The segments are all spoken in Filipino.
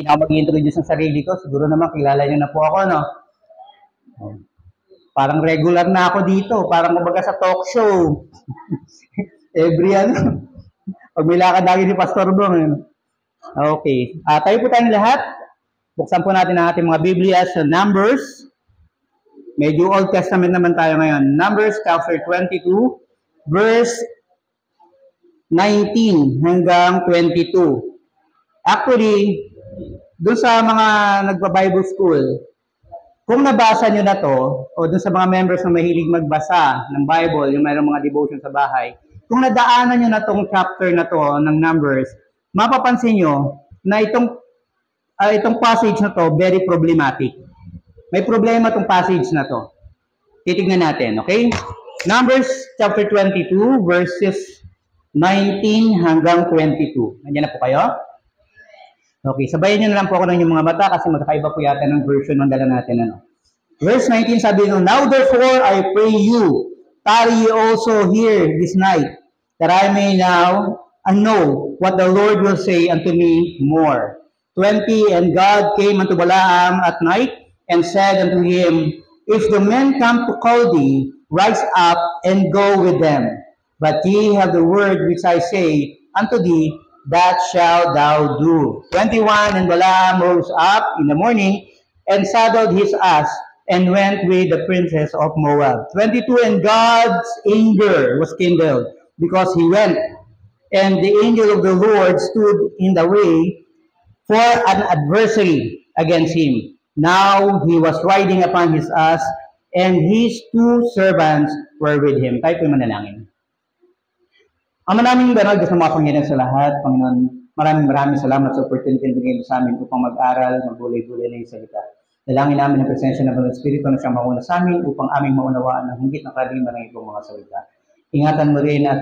ako mag-introduce ng sarili ko. Siguro naman kilala niyo na po ako, no? Parang regular na ako dito. Parang kumbaga sa talk show. Every ano. Pag may lakad lagi ni Pastor Bong. Okay. Tayo po tayong lahat. Buksan po natin ang ating mga Biblia sa Numbers. Medyo Old Testament naman tayo ngayon. Numbers chapter 22, verse 19 hanggang 22. Actually, doon sa mga nagpa-Bible school, kung nabasa nyo na to, o doon sa mga members na mahilig magbasa ng Bible, yung mayroong mga devotion sa bahay, kung nadaanan nyo na tong chapter na to ng Numbers, mapapansin nyo na itong passage na to, very problematic. May problema tong passage na to. Titignan natin, okay? Numbers chapter 22, verses 19 hanggang 22. Nandiyan na po kayo? Okay, sabayan nyo na lang po ako ng inyong mga mata kasi magkakaiba po yata ng version ng dala natin. Ano? Verse 19 sabi nyo, "Now therefore I pray you, tarry ye also here this night, that I may now know what the Lord will say unto me more." 20, "And God came unto Balaam at night, and said unto him, If the men come to call thee, rise up and go with them. But ye have the word which I say unto thee, that shalt thou do." 21, "And Balaam rose up in the morning, and saddled his ass, and went with the princess of Moab." 22, "And God's anger was kindled, because he went, and the angel of the Lord stood in the way for an adversary against him. Now he was riding upon his ass, and his two servants were with him." Tayo po manalangin. Ama naming banal, gusto mo Panginoon sa lahat. Panginoon, maraming salamat sa opportunity na bigay mo sa amin upang mag-aral, magbulay-bulay na yung salita. Dalangin namin ang presensya ng Banal Espiritu na siyang mauna sa amin upang aming maunawaan ang higit ng kalima ng ibang mga salita. Ingatan mo rin at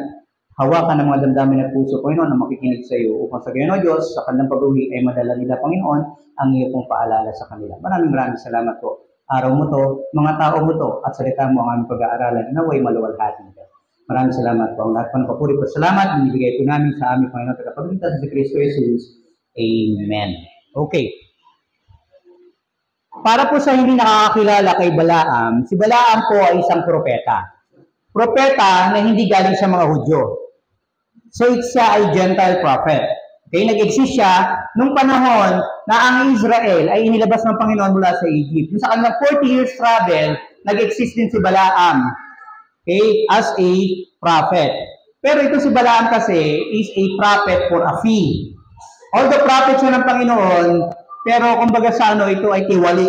hawakan ang mga damdamin at puso, Panginoon, na makikinig sa iyo upang sa Panginoon Diyos, sa kanilang pag-uwi ay madala nila, Panginoon, ang iyo pong paalala sa kanila. Maraming salamat po. Araw mo to, mga tao mo to, at salita mo ang aming pag-aaralan, naway maluwalhati ka. Maraming salamat po. Ang lahat po ng papuri po. Salamat, binibigay po namin sa aming Panginoon tagapagligtas sa Kristo Jesus. Amen. Okay. Para po sa hindi nakakakilala kay Balaam, si Balaam po ay isang propeta. Propeta na hindi galing sa mga Hudyo. So, siya ay Gentile prophet. Okay, nag-exist siya nung panahon na ang Israel ay inilabas ng Panginoon mula sa Egypt. Yung sa kanilang 40 years travel, nag-exist din si Balaam. Okay, as a prophet. Pero ito si Balaam kasi is a prophet for a fee. Although prophet siya ng Panginoon, pero kumbaga sa ano, ito ay tiwali.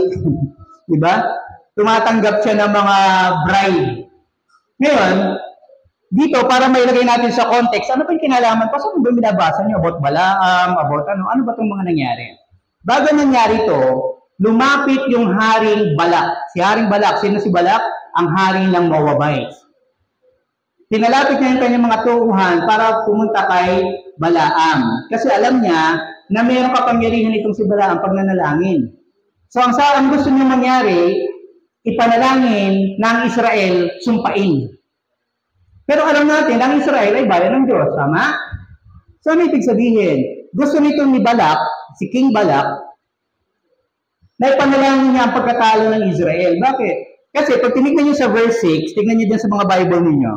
Diba? Tumatanggap siya ng mga bribe. Ngayon, dito, para mailagay natin sa context, ano pa yung kinalaman? Paano ba binabasa niyo about Balaam, about ano ba itong mga nangyari? Bago nangyari ito, lumapit yung Haring Balak. Si Haring Balak, sino si Balak? Ang hari ng Moabites. Pinalapit niya yung kanyang mga tuuhan para pumunta kay Balaam. Kasi alam niya na mayroong kapangyarihan itong si Balaam pag nanalangin. So, ang gusto niya mangyari, ipanalangin ng Israel, sumpain. Pero alam natin, ang Israel ay bayan ng Diyos, tama? So, ano ibig sabihin? Gusto nito ni Balak, si King Balak, na ipanalangin niya ang pagkatalo ng Israel. Bakit? Kasi pag tinignan niyo sa verse 6, tignan niyo din sa mga Bible ninyo.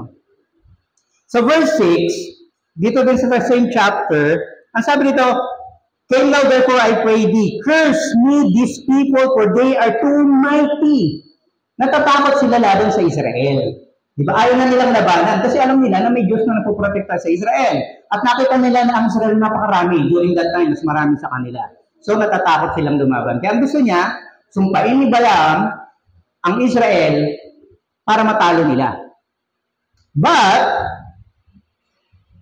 Sa verse 6, dito din sa same chapter, ang sabi dito, "Came now therefore I pray thee, curse me these people, for they are too mighty." Natatakot sila laban sa Israel. Di ba? Ayaw na nilang labanan kasi alam nila na may Diyos na napoprotekta sa Israel. At nakita nila na ang Israel napakarami. During that time, mas marami sa kanila. So natatakot silang lumaban. Kaya ang gusto niya, sumpain ni Balaam ang Israel para matalo nila. But,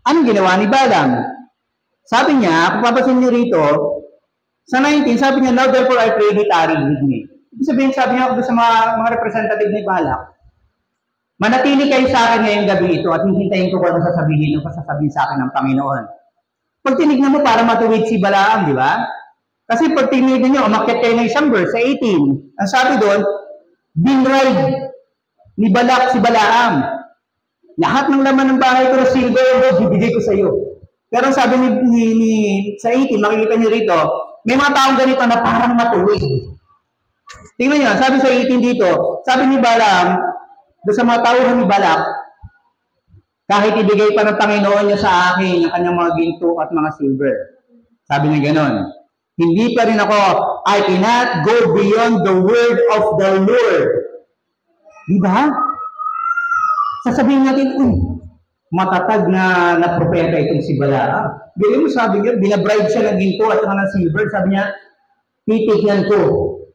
anong ginawa ni Balaam? Sabi niya, kung papasin niyo rito, sa 19, sabi niya, "Now therefore I pray thee, tarry with me." Ibig sabihin, sabi niya sa mga representative ni Balak, "Manatili kayo sa akin ngayong gabi ito at hihintayin ko kung ano sasabihin o sasabihin sa akin ng Panginoon." Pag tinignan mo para matuwid si Balaam, di ba? Kasi pag tinignan niyo, umakyat kayo ng isang verse, sa 18, ang sabi doon, binride ni Balak si Balaam. "Lahat ng laman ng bahay ko na silver, bibigay ko sa iyo." Pero sabi sa 18, makikita niyo rito, may mga taong ganito na parang matuwid. Tingnan niyo, sabi sa 18 dito, sabi ni Balaam, doon sa mga tauhan ni Balak, kahit ibigay pa ng Panginoon niya sa akin ang kanyang mga ginto at mga silver. Sabi niya ganon, hindi pa rin ako, I cannot go beyond the word of the Lord. Diba? Sasabihin natin, matatag na propeta itong si Balaam. Bili mo, sabi niya, binabribe siya ng ginto at ng silver. Sabi niya, titignan ko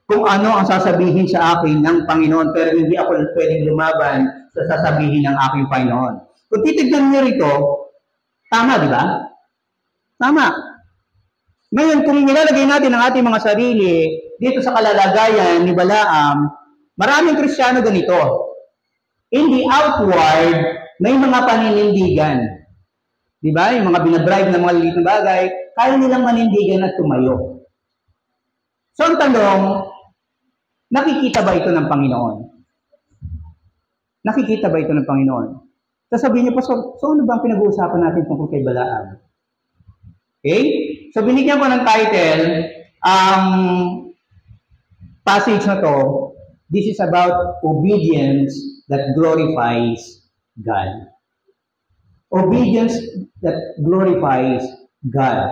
kung ano ang sasabihin sa akin ng Panginoon, pero hindi ako pwedeng lumaban sa sasabihin ng aking Panginoon. Kung titignan niyo rito, tama, di ba? Tama. Ngayon, kung nilalagay natin ang ating mga sarili dito sa kalalagayan ni Balaam, maraming Kristiyano ganito. In the outward, may mga paninindigan. Di ba? Yung mga binabribe na mga liit na bagay, kaya nilang manindigan at tumayo. So, ang tanong, nakikita ba ito ng Panginoon? Nakikita ba ito ng Panginoon? Sasabihin niyo po, so ano ba ang pinag-uusapan natin tungkol kay Balaam? Okay? So, binigyan ko ng title, ang passage na to, this is about obedience that glorifies God. Obedience that glorifies God.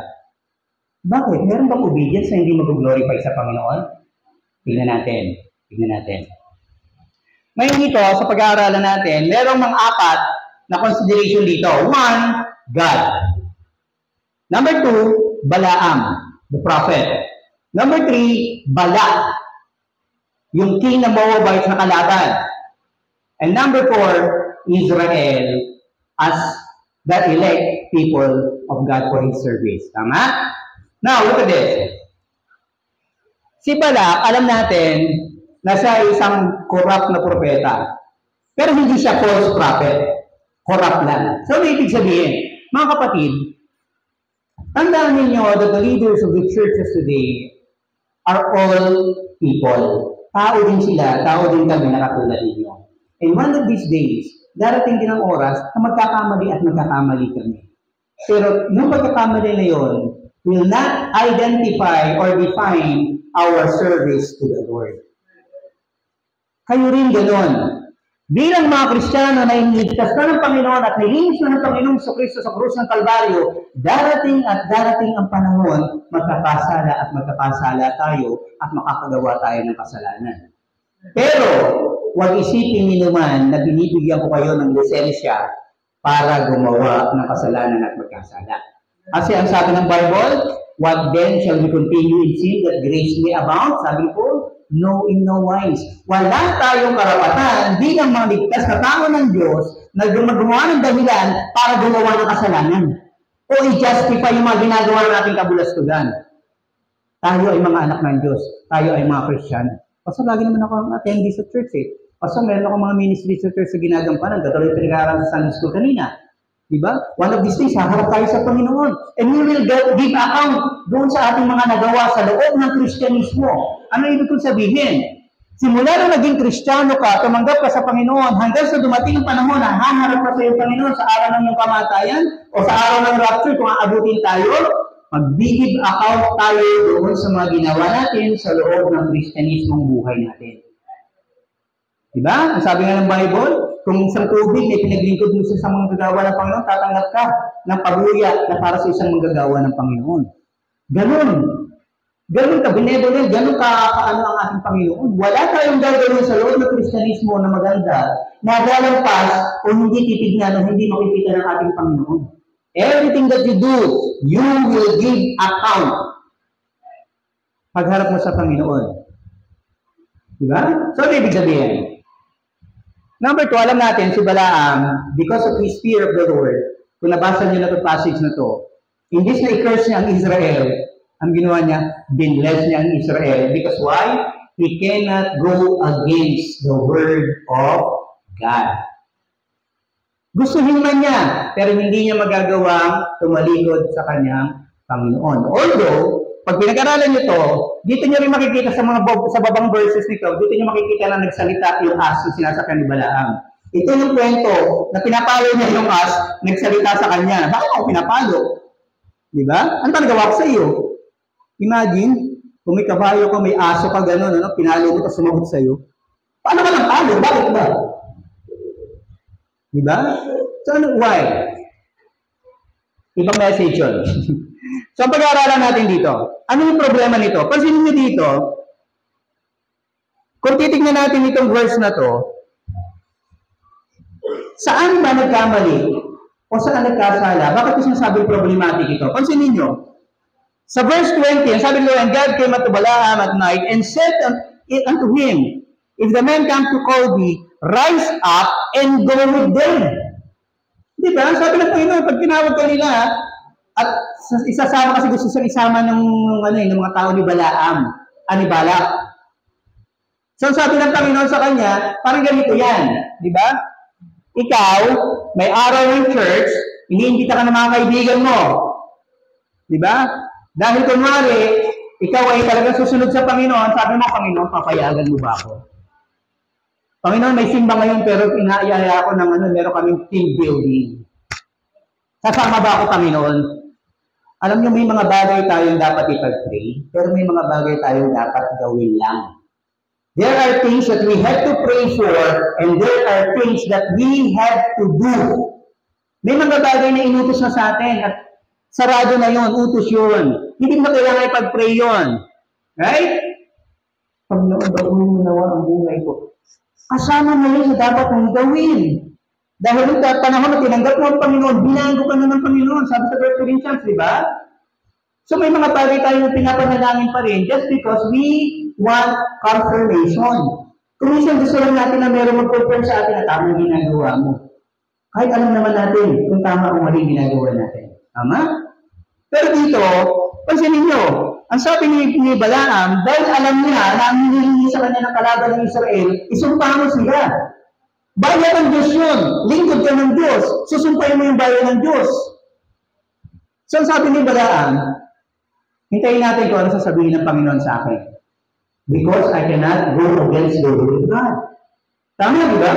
Bakit? Meron bang obedience na hindi mag-glorify sa Panginoon? Tingnan natin. Ngayon ito, sa pag-aaralan natin, merong mga apat na consideration dito. 1, God. Number 2, Balaam, the prophet. Number 3, Balak, yung king ng Moabite na kalaban. And number 4, Israel as the elect people of God for His service. Tama? Now, look at this. Si Balak, alam natin na siya isang corrupt na propeta. Pero hindi siya false prophet. Corrupt lang. So, ibig sabihin, mga kapatid, tandaan ninyo that the leaders of the churches today are all people. Tao din sila, tao din kami na katulad ninyo. And one of these days, darating din ang oras na magkakamali at magkakamali kami. Pero yung pagkakamali na yun will not identify or define our service to the Lord. Kayo rin ganoon. Bilang mga Kristiyano na iniligtas na ng Panginoon at nilinis na ng Panginoon sa Kristo sa krus ng Kalbaryo, darating ang panahon, magkakasala tayo at makakagawa tayo ng kasalanan. Pero, huwag isipin niyo naman na binibigyan ko kayo ng lisensya para gumawa ng kasalanan at magkasala. Kasi ang sabi ng Bible, what then shall we continue in sin that grace may abound? Sabi ko, no, in no wise. Wala tayong karapatan bilang mga ligtas na tao ng Diyos na gumawa ng dahilan para gumawa ng kasalanan o i-justify yung mga ginagawa nating kabulastugan. Tayo ay mga anak ng Diyos. Tayo ay mga Christian. Kasi lagi naman ako attendee sa church Kasi meron ako mga ministry sa church sa ginagampanan. Katuloy yung pinag-aaral sa Sunday School kanina. Diba? One of these things, haharap tayo sa Panginoon. And we will give account doon sa ating mga nagawa sa loob ng Kristyanismo. Ano ibig kong sabihin? Simula na naging Kristiyano ka, tumanggap ka sa Panginoon, hanggang sa dumating ang panahon na haharap ka sa iyong Panginoon sa araw ng iyong kamatayan o sa araw ng rapture kung aabutin tayo, mag-give account tayo doon sa mga ginawa natin sa loob ng Kristyanismong buhay natin. Diba? Ang sabi nga ng Bible, kung isang tubig na pinaglingkod mo sa isang manggagawa ng Panginoon, tatanggap ka ng paruya na para sa isang manggagawa ng Panginoon. Ganon. Ganon ka, benevolent, ganon ka kaano ang ating Panginoon. Wala tayong gagawin sa loob ng Kristyanismo na maganda, na lalampas o hindi titignan o hindi makikita ng ating Panginoon. Everything that you do, you will give account. Pagharap mo sa Panginoon. Diba? So, ibig sabihin, number 2, alam natin, si Balaam, because of his fear of the Lord, kung nabasa niyo na ito passage na to, imbis na i-curse niya ang Israel, ang ginawa niya, binless niya ang Israel. Because why? He cannot go against the word of God. Gustuhin man niya, pero hindi niya magagawang tumalikod sa kanyang Panginoon. Although, pag pinag-aralan niyo to, dito niyo rin makikita sa babang verses nito, dito niyo makikita na nagsalita yung as yung sinasakyan ni Balaam. Ito yung kwento na pinapalo niya yung as, nagsalita sa kanya. Bakit ako pinapalo? Diba? Ano ba nagawa ko sa iyo? Imagine, kung may kabayo ko, may aso ka, gano'n, ano, pinalo mo, tapos sumagot sa'yo. Paano ka lang talo? Bakit ba? Diba? So, ano, why? Ibang message yun. So, ang pag-aaralan natin dito, ano yung problema nito? Pansinin nyo dito, kung titignan natin itong verse na to, saan ba nagkamali? O saan nagkasala? Bakit ko sinasabing problematic ito? Pansinin nyo. Sa verse 20, sabi nyo, and God came unto Balaam at night and said unto him, if the men come to call thee, rise up and go with them. Diba? Sabi ng Panginoon, pag tinawag ka nila, at isasama kasi gusto siyang isama ng mga tao ni Balaam, ni Balak. So sabi ng Panginoon sa kanya, parang ganito yan. Diba? Ikaw, may araw ng church, iniimbita ka ng mga kaibigan mo. Diba? Dahil kunwari, ikaw ay talagang susunod sa Panginoon, sabi mo, Panginoon, papayagan mo ba ako? Panginoon, may simba ngayon, pero inaayaya ako ng meron kaming team building. Sasama ba ako, Panginoon? Alam niyo, may mga bagay tayong dapat ipag-pray, pero may mga bagay tayong dapat gawin lang. There are things that we have to pray for, and there are things that we have to do. May mga bagay na inutos na sa atin, at sarado na yon, utos yun. Hindi mo kailangan ipag-pray yun. Right? Panginoon, gawin mo nawa ang buhay ko. Kasama mo yun sa dapat mong gawin. Dahil yung panahon na tinanggap mo ang Panginoon, binago ka na ng Panginoon. Sabi sa 1 Corinthians, di ba? So may mga bagay tayo na pinapanalangin pa rin just because we want confirmation. Kung minsan gusto lang natin na meron mag-confirm sa atin na tamang ginagawa mo. Kahit alam naman natin kung tama o mali ginagawa natin. Tama? Pero dito, pansinin nyo, ang sabi ni Balaam, dahil alam niya na ang hinihingi sa kanya ng kalaban ng Israel, isumpahan mo sila. Bayan ng Diyos yun. Lingkod ka ng Diyos. Susumpahin mo yung bayan ng Diyos. So, sabi ni Balaam, hintayin natin kung ano sasabihin ng Panginoon sa akin. Because I cannot go against the will of God. Tama, di ba?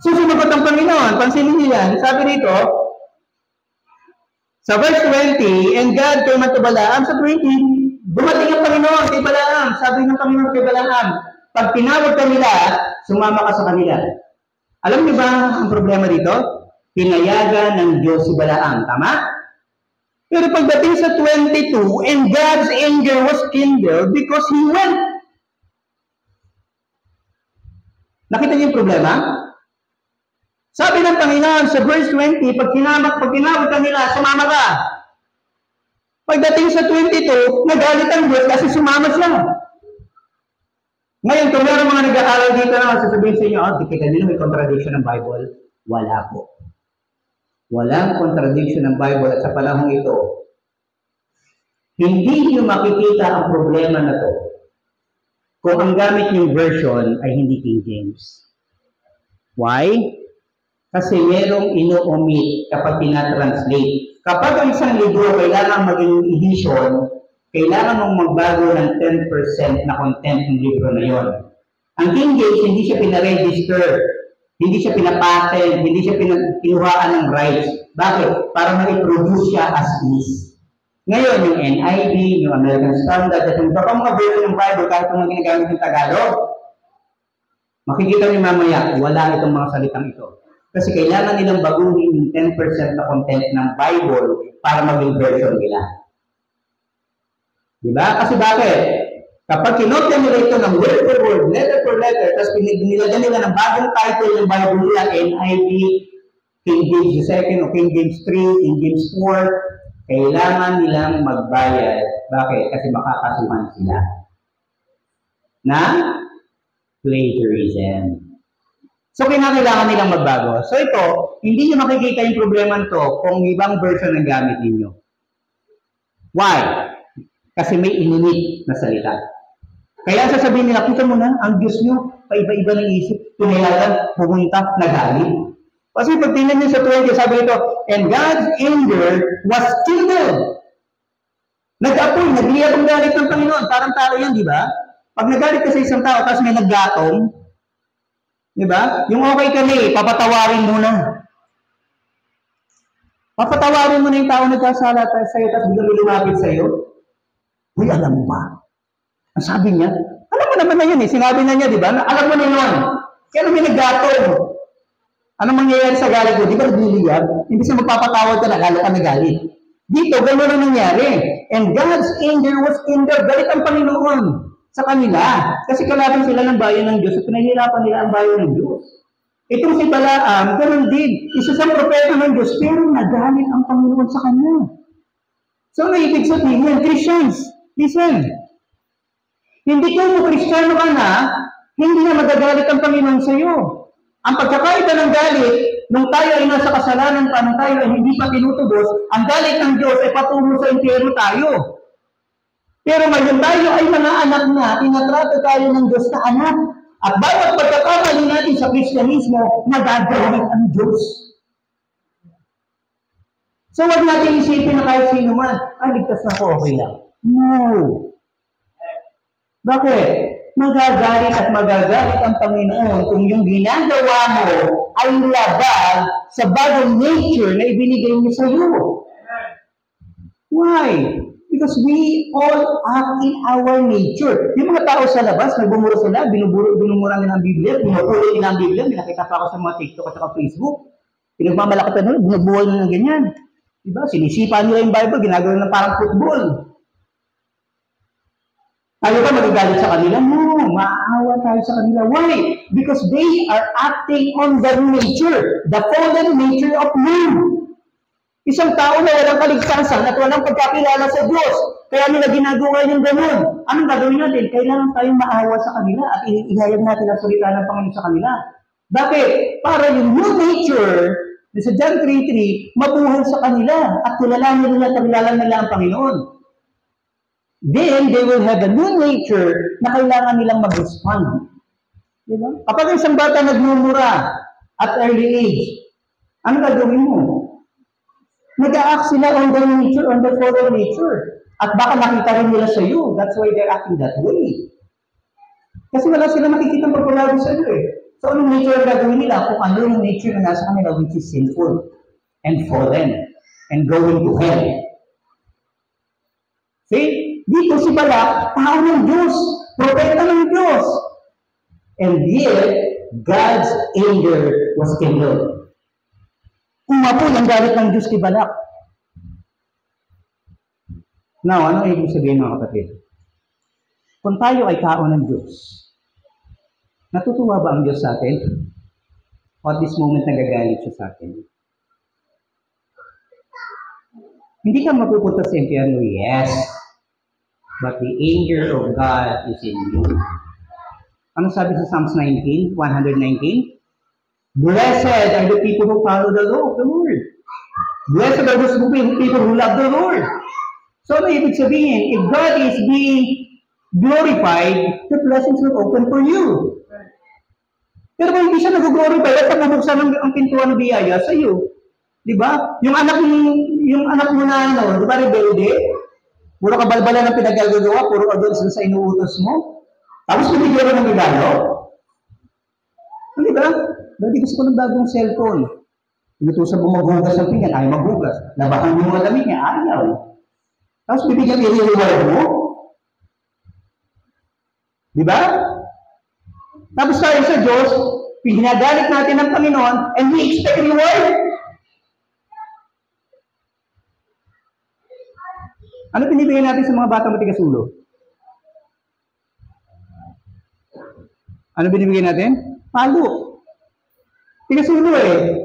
Susumagot ang Panginoon. Pansinin niyo yan. Sabi dito, sa verse 20, and God came unto Balaam. Sa 20, dumating ang Panginoon kay Balaam. Sabi ng Panginoon kay Balaam, pag tinawag ka nila, sumama ka sa kanila. Alam niyo ba ang problema dito? Pinayagan ng Diyos si Balaam. Tama? Pero pagdating sa 22, and God's anger was kindled because he went. Nakita niyo yung problema? Sabi ng Panginoon sa verse 20, pag tinawag ka nila, sumama ka. Pagdating sa 22, nagalit ang Diyos kasi sumama siya. Ngayon, kung meron mga nag-aaral dito na sasabihin sa inyo, tika nila may contradiction ng Bible. Wala po. Walang contradiction ng Bible at sa panahong ito, hindi niyo makikita ang problema na to kung ang gamit yung version ay hindi King James. Why? Kasi merong ino-omit kapag tinatranslate. Kapag ang isang libro kailangan maging edition, kailangan mong magbago ng 10% na content ng libro na yon. Ang King James, hindi siya pinaregister, hindi siya pinapatent, hindi siya kinuhaan ng rights. Bakit? Para ma-produce siya as is. Ngayon, yung NIV, yung American Standard, at yung kapag mga version ng Bible, kahit kung ginagamit yung Tagalog, makikita niyo mamaya, wala itong mga salitang ito. Kasi kailangan nilang baguhin yung 10% na content ng Bible para maging version nila. Diba? Kasi bakit? Kapag kinopya nila ito ng word for word, letter for letter, tapos pinilagyan nila ng bagong title ng Bible nila, NIV, King James II, o King James III, King James IV, kailangan nilang magbayad. Bakit? Kasi makakasuhan sila na plagiarism. So, kailangan nilang magbago. So, ito, hindi nyo makikita yung problema nito kung ibang version ang gamit ninyo. Why? Kasi may inunit na salita. Kaya sasabihin nila, kita mo na, ang Diyos nyo, paiba-iba ng isip, pinayagan, pumunta, nagalit. Kasi pag tingnan niyo sa 20, sabi ito, and God's anger was kindled. Nag-apoy, nagliyak ang galit ng Panginoon. Parang tao yan, di ba? Pag nagalit ka sa isang tao, tapos may naggatong, di ba? Yung okay ka na papatawarin mo na. Papatawarin mo na yung tao nagkasala sa'yo, tapos biglang lumapit sa'yo. Uy, alam mo ba? Ang sabi niya, alam mo naman na yun eh. Sinabi na niya, di ba? Alam mo na yun. Kaya may naggatong. Anong mangyayari sa galit mo? Di ba nagliliyab? Hindi siya magpapatawad ka na, lalo ka nagalit. Dito, gano'n na nangyari. And God's anger was in there. Galit ang Panginoon sa kanila. Kasi kalaban sila ng bayan ng Diyos at pinahirapan nila ang bayan ng Diyos. Itong si Balaam, gano'n din. Isa sa propeta ng Diyos, pero nagalit ang Panginoon sa kanya. So, naibig sabihin, Christians, listen. Hindi kung Kristiyano ka na, hindi na magagalit ang Panginoon sa iyo. Ang pagkakaiba ng galit, nung tayo ay nasa kasalanan pa, nung tayo ay hindi pa tinutubos, ang galit ng Diyos ay patungo sa impyerno tayo. Pero ngayon tayo ay mga anak na, tinatrato tayo ng Diyos na anak. At bawat pagkakamali natin sa Kristyanismo, nagagalit ang Diyos. So wag natin isipin na kahit sino man, ligtas na ako, okay lang. No. Bakit? Magagalit at magagalit ang Panginoon kung yung ginagawa mo ay labag sa bagong nature na ibinigay niya sa iyo. Why? Because we all act in our nature. Yung mga tao sa labas, nagbumura sila, binumura nila ang Biblia, pinupuli nila ang Biblia, pinakita pa ako sa mga TikTok at saka Facebook. Pinagmamalaki pa nila, binubuhay nila ng ganyan. Diba? Sinisipan nila yung Bible, ginagawa nila parang football. Tayo ba magagalit sa kanila? No, maawa tayo sa kanila. Why? Because they are acting on their nature, the fallen nature of man. Isang tao na walang kaligtasan at walang pagkakilala sa Diyos. Kaya nila ginagawa yung ganun. Anong gagawin natin? Kailangan tayong maawa sa kanila at ihayag natin ang salita ng Panginoon sa kanila. Bakit? Para yung new nature, sa John 3:3, mabuhay sa kanila at kilalanin nila at kilalanin nila ang Panginoon. Then, they will have a new nature na kailangan nilang mag-respond. Diba? Kapag isang bata nagmumura at early age, ano gagawin mo? Nag-a-act sila on their nature, on their fallen nature. At baka nakita rin nila sa iyo. That's why they're acting that way. Kasi wala sila makikita pagpapalagi sa iyo eh. So, anong nature ang gagawin nila? Kung ano yung nature na nasa kanila which is sinful and fallen and going to hell. See? Dito si Balak, tao ng Diyos, propeta ng Diyos. And yet, God's anger was kindled. Umapoy ang galit ng Diyos kay Balak. Now, ano ibig sabihin mga kapatid? Kung tayo ay tao ng Diyos, natutuwa ba ang Diyos sa atin? O at this moment nagagalit siya sa atin? Hindi ka mapupunta sa impyerno, yes. But the anger of God is in you. Ano sabi sa Psalms 119? Blessed are the people who follow the law of the Lord. Blessed are those people who love the Lord. So, ano ibig sabihin? If God is being glorified, the blessings will open for you. Pero kung hindi siya nag-glorify, at mabuksan ang pintuan ng biyaya sa iyo. Diba? Yung anak mo na di ba rebelde? Puro kabalbala ng pinagagawa, puro adults sa inuutos mo. Tapos binigyan mo ng regalo. Hindi ba? Dati gusto ko ng bagong cellphone. Inutusan mo maghugas ng pinggan, ayaw maghugas. Labahan mo mga damit niya, ayaw. Tapos bibigyan i-reward mo. Di ba? Tapos tayo sa Diyos, pinagalit natin ng Panginoon, and we expect reward. Ano pinibigay natin sa mga batang matigas-ulo? Ano binibigay natin? Palo. Tigas-ulo eh.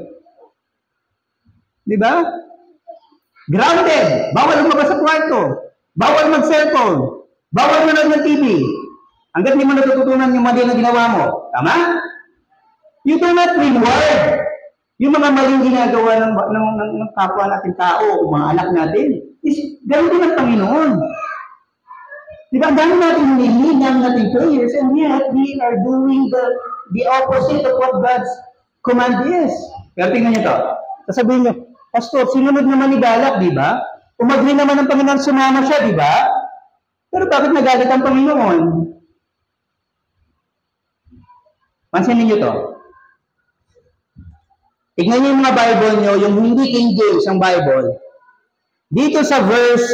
Di ba? Grounded. Bawal lumabas sa kwarto. Bawal mag-cellphone. Bawal manood ng TV. Hanggat hindi mo natututunan yung mali na ginawa mo. Tama? You do not reward yung mga maling ginagawa ng kapwa natin tao, mga anak natin. Is gano'n din ang Panginoon. Diba, dami natin hinihingi, dami natin prayers, and yet we are doing the opposite of what God's command is. Pero tingnan niyo to. Sasabihin niyo, Pastor, sinunod naman ni Balak, di ba? Umagri naman ang Panginoon, sumama siya, di ba? Pero bakit nagalit ang Panginoon? Pansinin niyo to. Tignan niyo yung mga Bible niyo, yung hindi King James ang Bible. Dito sa verse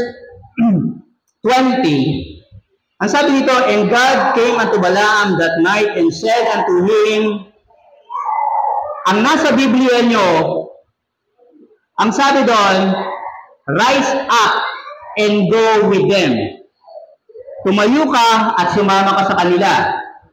20. Ang sabi dito, and God came unto Balaam that night and said unto him, ang nasa Biblia nyo, ang sabi doon, rise up and go with them. Tumayo ka at sumama ka sa kanila.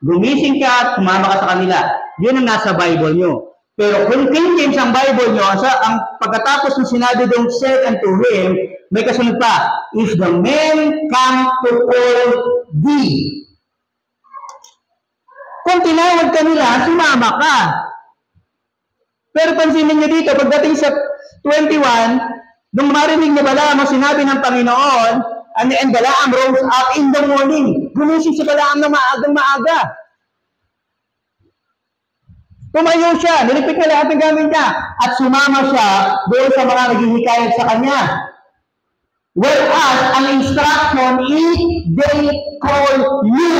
Gumising ka at sumama ka sa kanila. Yun ang nasa Bible nyo. Pero kung King James ang Bible nyo, ang pagkatapos ng sinabi doon, said unto him, may kasunod pa, if the men come to call thee. Kung tinawag ka nila, sumama ka. Pero pansinin nyo dito, pagdating sa 21, nung marinig na Balaam ang sinabi ng Panginoon, and Balaam rose up in the morning. Gumising si Balaam ng maagang maaga. Tumayo siya, nilipit niya lahat ng gamit niya, at sumama siya doon sa mga naghihikayat sa kanya. Whereas, ang instruction is, they call you.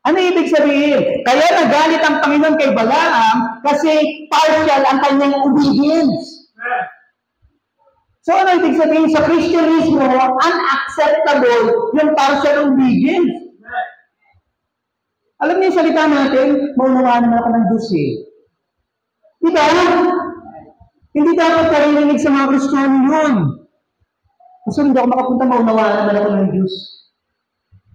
Ano ibig sabihin? Kaya nagalit ang Panginoon kay Balaam kasi partial ang kanyang obedience. So ano ibig sabihin? Sa Christianismo, unacceptable yung partial obedience. Alam niyo yung salita natin, maunawaan naman ako ng Diyos eh. Diba? Hindi dapat karinig sa mga Kristiyano yun. Kasi hindi ako makapunta, maunawaan naman ako ng Diyos.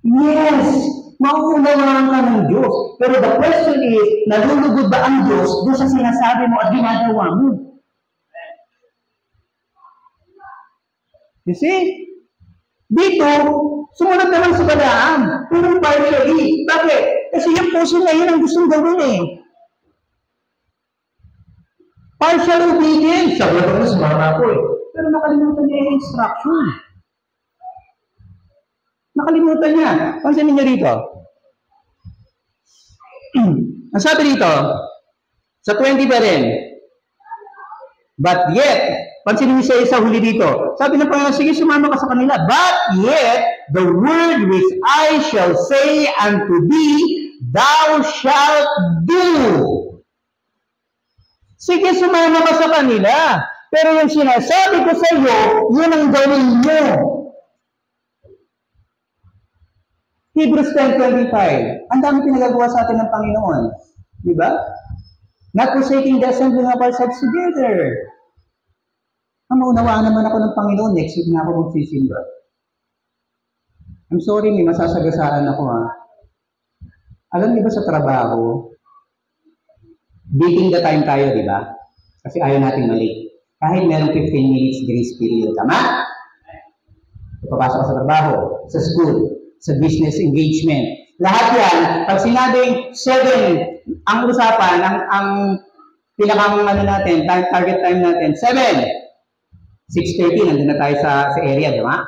Yes! Mauunawaan ka ng Diyos. Pero the question is, nalulugod ba ang Diyos doon sa sinasabi mo at ginagawa mo? You see? Dito, sumunod naman sa Balaam. Pero partially. Bakit? Kasi yung puso na yun ang gustong gawin eh. Partial obedience. Sabi ko na sa mga ako eh. Pero nakalimutan niya yung instruction. Nakalimutan niya. Pansinin niyo rito. Ang sabi dito, sa 20 pa rin, but yet, pansinin niyo sa huli dito, sabi ng Panginoon, sige, sumama ka sa kanila, but yet, the word which I shall say unto thee, thou shalt do. Sige, sumama ka sa kanila, pero yung sinasabi ko sa iyo, yun ang gawin mo. Hebrews 10:25. Ang dami pinagagawa sa atin ng Panginoon. Di ba? Not forsaking the assembling of ourselves together. Ang maunawaan naman ako ng Panginoon, next week na ako magsisimba. I'm sorry, may masasagasaan ako ha. Alam niyo ba sa trabaho, beating the time tayo, di ba? Kasi ayaw natin mali. Kahit merong 15 minutes grace period, tama? Papasok ka sa trabaho, sa school, sa business engagement. Lahat yan, pag sinabing 7, ang usapan, ang pinakang natin, target time natin, 7, 6:30, nandun na tayo sa area, di ba?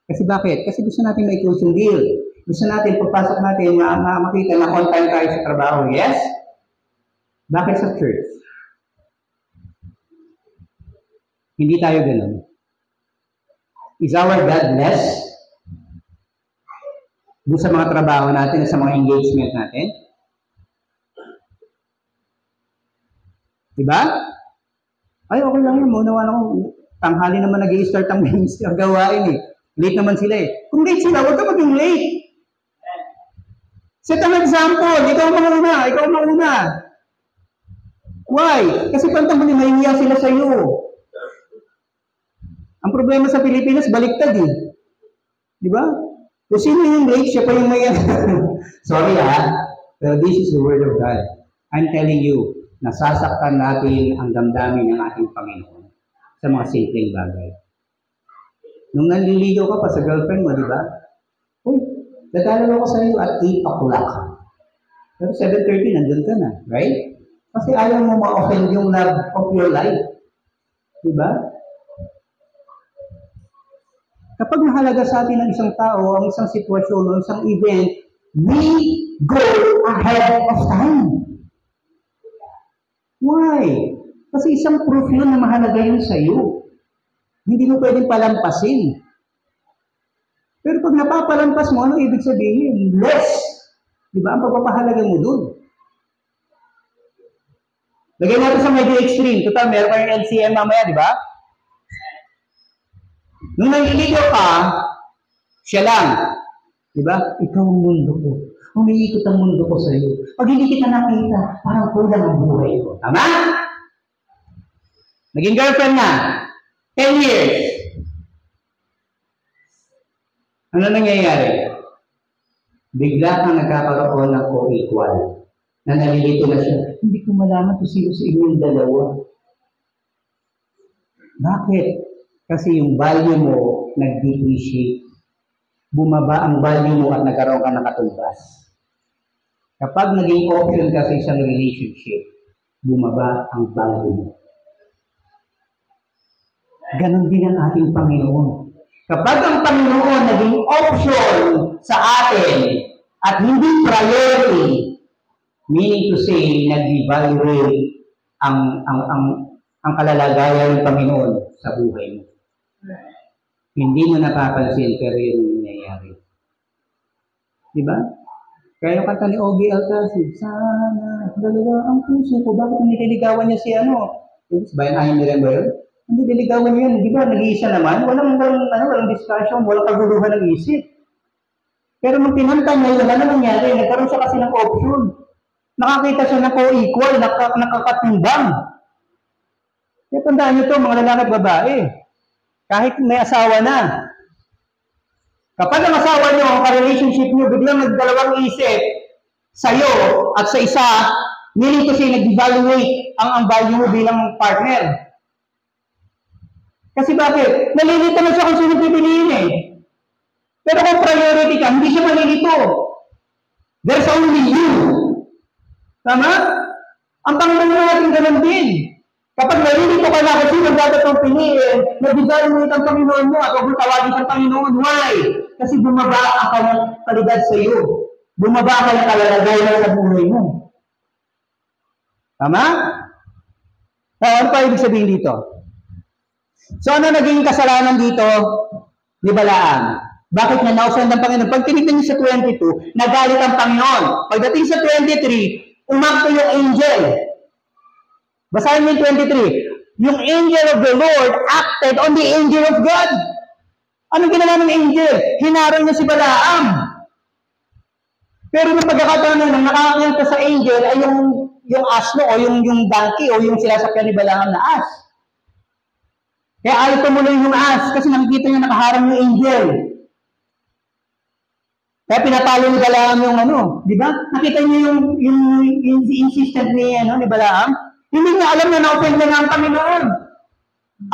Kasi bakit? Kasi gusto natin may close yung deal. Gusto natin, pagpasok natin, makita na on time tayo sa trabaho, yes? Bakit sa church? Hindi tayo ganun. Is our God less? Doon sa mga trabaho natin, sa mga engagement natin. Diba? Ay, okay lang yun. Maunawaan ako. Tanghali naman nag-i-start ang ministry ang gawain eh. Late naman sila eh. Kung late sila, huwag ka maging late. Set an example. Ikaw ang mauna. Ikaw ang mauna. Why? Kasi pantang huli, mahihiya sila sa iyo. Ang problema sa Pilipinas, baliktad eh. Diba? Kung sino yung late, siya pa yung may sorry pero this is the word of God. I'm telling you, nasasaktan natin ang damdamin ng ating Panginoon sa mga simpleng bagay. Nung nanliligaw ka pa sa girlfriend mo, di ba? Uy, dadalaw ako sa iyo at 8 o'clock. Pero 7:30, nandun ka na, right? Kasi ayaw mo ma-offend yung love of your life. Di ba? Kapag mahalaga sa atin ang isang tao, ang isang sitwasyon, ang isang event, we go ahead of time. Why? Kasi isang proof yun na mahalaga yun sa iyo. Hindi mo pwedeng palampasin. Pero pag napapalampas mo, ano ibig sabihin? Less. Di ba? Ang pagpapahalaga mo dun. Lagay natin sa medyo extreme. Total, meron pa yung LCM mamaya, di ba? Nung naliligaw ka, siya lang. Diba? Ikaw ang mundo ko. Umiikot ang mundo ko sa iyo. Pag hindi kita nakita, parang kulang ang buhay ko. Tama? Naging girlfriend na. 10 years. Ano nangyayari? Bigla kang nagkakaroon ng co-equal. Na nalilito na siya. Hindi ko malaman kung sino sa inyong dalawa. Bakit? Kasi yung value mo nag-depreciate. Bumaba ang value mo at nagkaroon ka ng katumbas. Kapag naging option ka sa isang relationship, bumaba ang value mo. Ganon din ang ating Panginoon. Kapag ang Panginoon naging option sa atin at hindi priority, meaning to say, nag-evaluate ang kalalagayan ng Panginoon sa buhay mo. Hindi mo napapansin, pero yun ang nangyayari. Diba? Kaya yung kanta ni Ogie Alcacid, sana dalawa ang puso ko, bakit nililigawan niya si ano? Bayan ayon nila ba yun? Hindi nililigawan niya yun, di ba? Nag-iisa naman, walang discussion, walang kaguluhan ng isip. Pero nung pinanta niya yun, ano nangyari? Nagkaroon siya kasi ng option. Nakakita siya ng co-equal, nakakatimbang. Kaya tandaan niyo to, mga lalaki at babae. Kahit may asawa na. Kapag ang asawa nyo, ang ka-relationship nyo, biglang nagdalawang isip sa'yo at sa isa, meaning to say, nag-evaluate ang value mo bilang partner. Kasi bakit? Nalilito na siya kung sino pipiliin eh. Pero kung priority ka, hindi siya malilito. There's only you. Tama? Ang Panginoon natin ganun din. Kapag nalilito ka na kasi dapat itong piliin, nabigay mo itong Panginoon mo at huwag mo tawagin ang Panginoon. Why? Kasi bumaba ang kanyang kalidad sa iyo. Bumaba ang kanyang kalalagayan sa buhay mo. Tama? Ano pa ibig sabihin dito? So ano naging kasalanan dito ni Balaam? Bakit niya na-offend ang Panginoon? Pag tinignan niyo sa 22, nagalit ang Panginoon. Pagdating sa 23, umakto yung angel. Basahin mo yung 23. Yung angel of the Lord acted on the angel of God. Anong ginawa ng angel? Hinarang niya si Balaam. Pero yung pagkakataon na nakakakita sa angel ay yung asno o yung donkey o yung sinasakyan ni Balaam na as. Kaya ayaw tumuloy yung as kasi nakikita niya nakaharang yung angel. Kaya pinatalo ni Balaam yung di ba? Nakita niyo yung insistent ni Balaam. Hindi niya alam na na-open na ang Panginoon.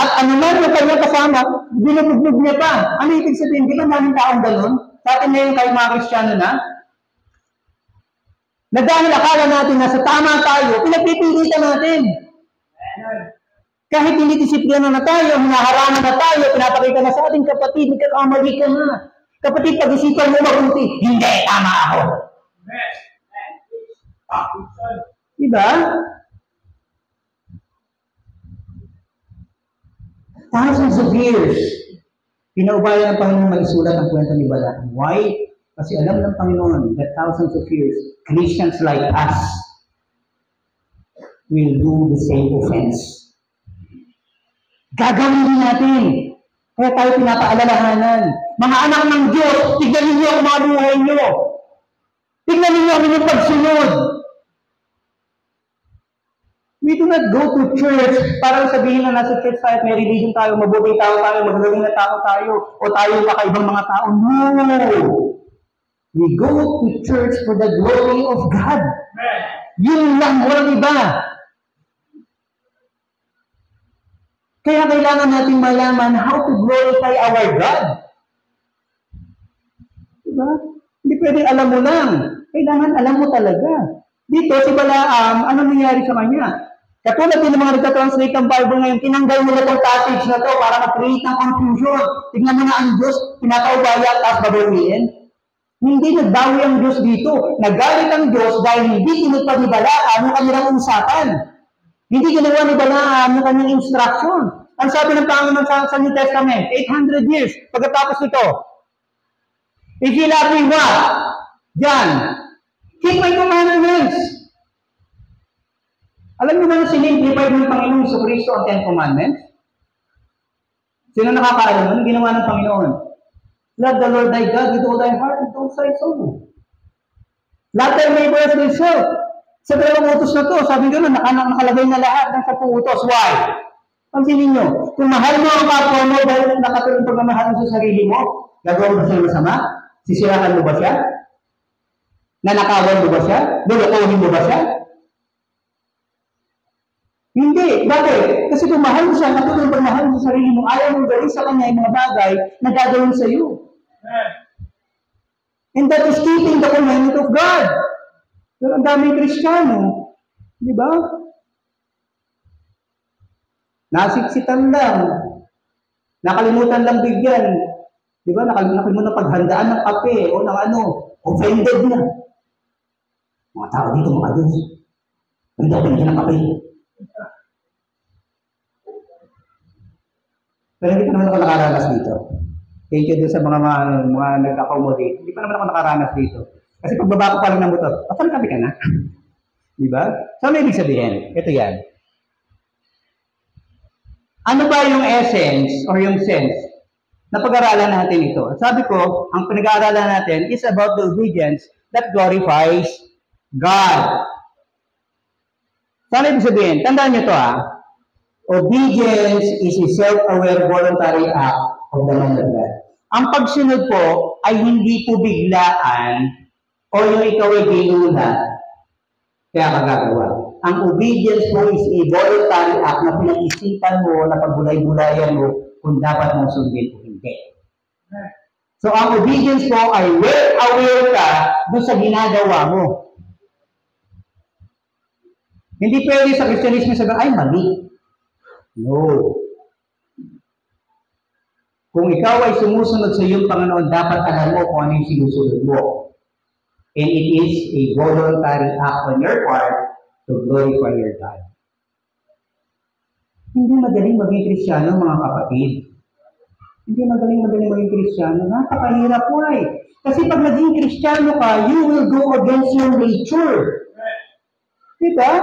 At ano man yung kanyang kasama, binubog niya pa. Ano ibig sabihin? Di ba namin taong ganun? Sa atin na yung kayo mga Kristiyano na? Na dahil akala natin na sa tama tayo, pinagpipilitan natin. Kahit hindi disiplina na tayo, hinaharangan na tayo, pinapakita na sa ating kapatid, nagkakamali ka na. Kapatid, pag-isipan mo mabuti, hindi, tama ako. Diba? Thousands of years, pinaubaya ng Panginoon maisulat ang kwento ni Balaam. Why? Kasi alam ng Panginoon that thousands of years, Christians like us will do the same offense. Gagawin din natin. Kaya tayo pinapaalalahanan. Mga anak ng Diyos, tignan ninyo ang mga buhay nyo. Tignan ninyo ang inyong pagsunod. We do not go to church para sabihin na nasa church tayo, may religion tayo, mabuting tao tayo, magagaling na tao tayo, o tayo kakaibang mga tao. No! We go to church for the glory of God. Yun lang, walang iba. Kaya kailangan natin malaman how to glorify our God. Diba? Hindi pwedeng alam mo lang. Kailangan alam mo talaga. Dito, si Balaam, ano nangyari sa kanya? Katulad din ng mga nagtatranslate ng Bible ngayon, tinanggal nila itong passage na to para mag-create ng confusion. Tignan mo na ang Diyos, pinakaubaya at babawiin. Hindi nagbawi ang Diyos dito. Nagalit ang Diyos dahil hindi tinupad ni Balaam ang kanilang usapan. Hindi ginawa ni Balaam ang kanyang instruction. Ang sabi ng Panginoon sa New Testament, 800 years pagkatapos nito, if you love me what? John, keep my commandments. Alam niyo ba na sinimplified ng Panginoon sa Kristo ang Ten Commandments? Sino nakakaalam? Anong ginawa ng Panginoon? Love the Lord thy God with all thy heart and all thy soul. Love thy neighbor as thyself. Sa dalawang utos na to, sabi ko nakalagay na lahat ng 10 utos. Why? Pansinin nyo, kung mahal mo ang kapwa mo dahil nakatulong pagmamahal mo sa sarili mo, gagawin mo siya masama? Sisirahan mo ba siya? Nanakawan mo ba siya? Lulukuhin mo ba siya? Hindi. Bakit? Kasi kung mahal mo siya, nakatulong pagmamahal mo sa sarili mo, ayaw mo gawin sa kanya yung mga bagay na gagawin sa iyo. And that is keeping the commandment of God. Pero ang daming Kristiyano, di ba? Nasiksitan lang. Nakalimutan lang bigyan. Di ba? Nakalimutan paghandaan ng kape o ng ano. Offended na. Mga tao dito, mga Diyos. Hindi ako pinigyan ng kape. Pero hindi pa naman ako nakaranas dito. Thank you doon sa mga nag-accommodate. Hindi pa naman ako nakaranas dito. Kasi pagbaba ko pa lang ng motor, pasal kape ka na. Di ba? So, ano ibig sabihin? Ito yan. Ano ba yung essence or yung sense na pag-aralan natin ito? Sabi ko, ang pinag-aaralan natin is about the obedience that glorifies God. So, ano ibig sabihin? Tandaan nyo to Obedience is a self-aware voluntary act of the mind of God. Ang pagsunod po ay hindi po biglaan o yung ikaw ay ginulat kaya kagagawa. Ang obedience po is a voluntary act na pinag-isipan mo, na pagbulay-bulayan mo kung dapat mong sundin o hindi. So, ang obedience po ay well-aware ka doon sa ginagawa mo. Hindi pwede sa Kristyanismo sabihin, ay, mali. No. Kung ikaw ay sumusunod sa iyong Panginoon, dapat alam mo kung ano yung sinusunod mo. And it is a voluntary act on your part to glorify your God. Hindi madaling maging Kristiyano, mga kapatid. Hindi magaling maging Kristiyano. Napakahirap po Kasi pag naging Kristiyano ka, you will go against your nature. Diba?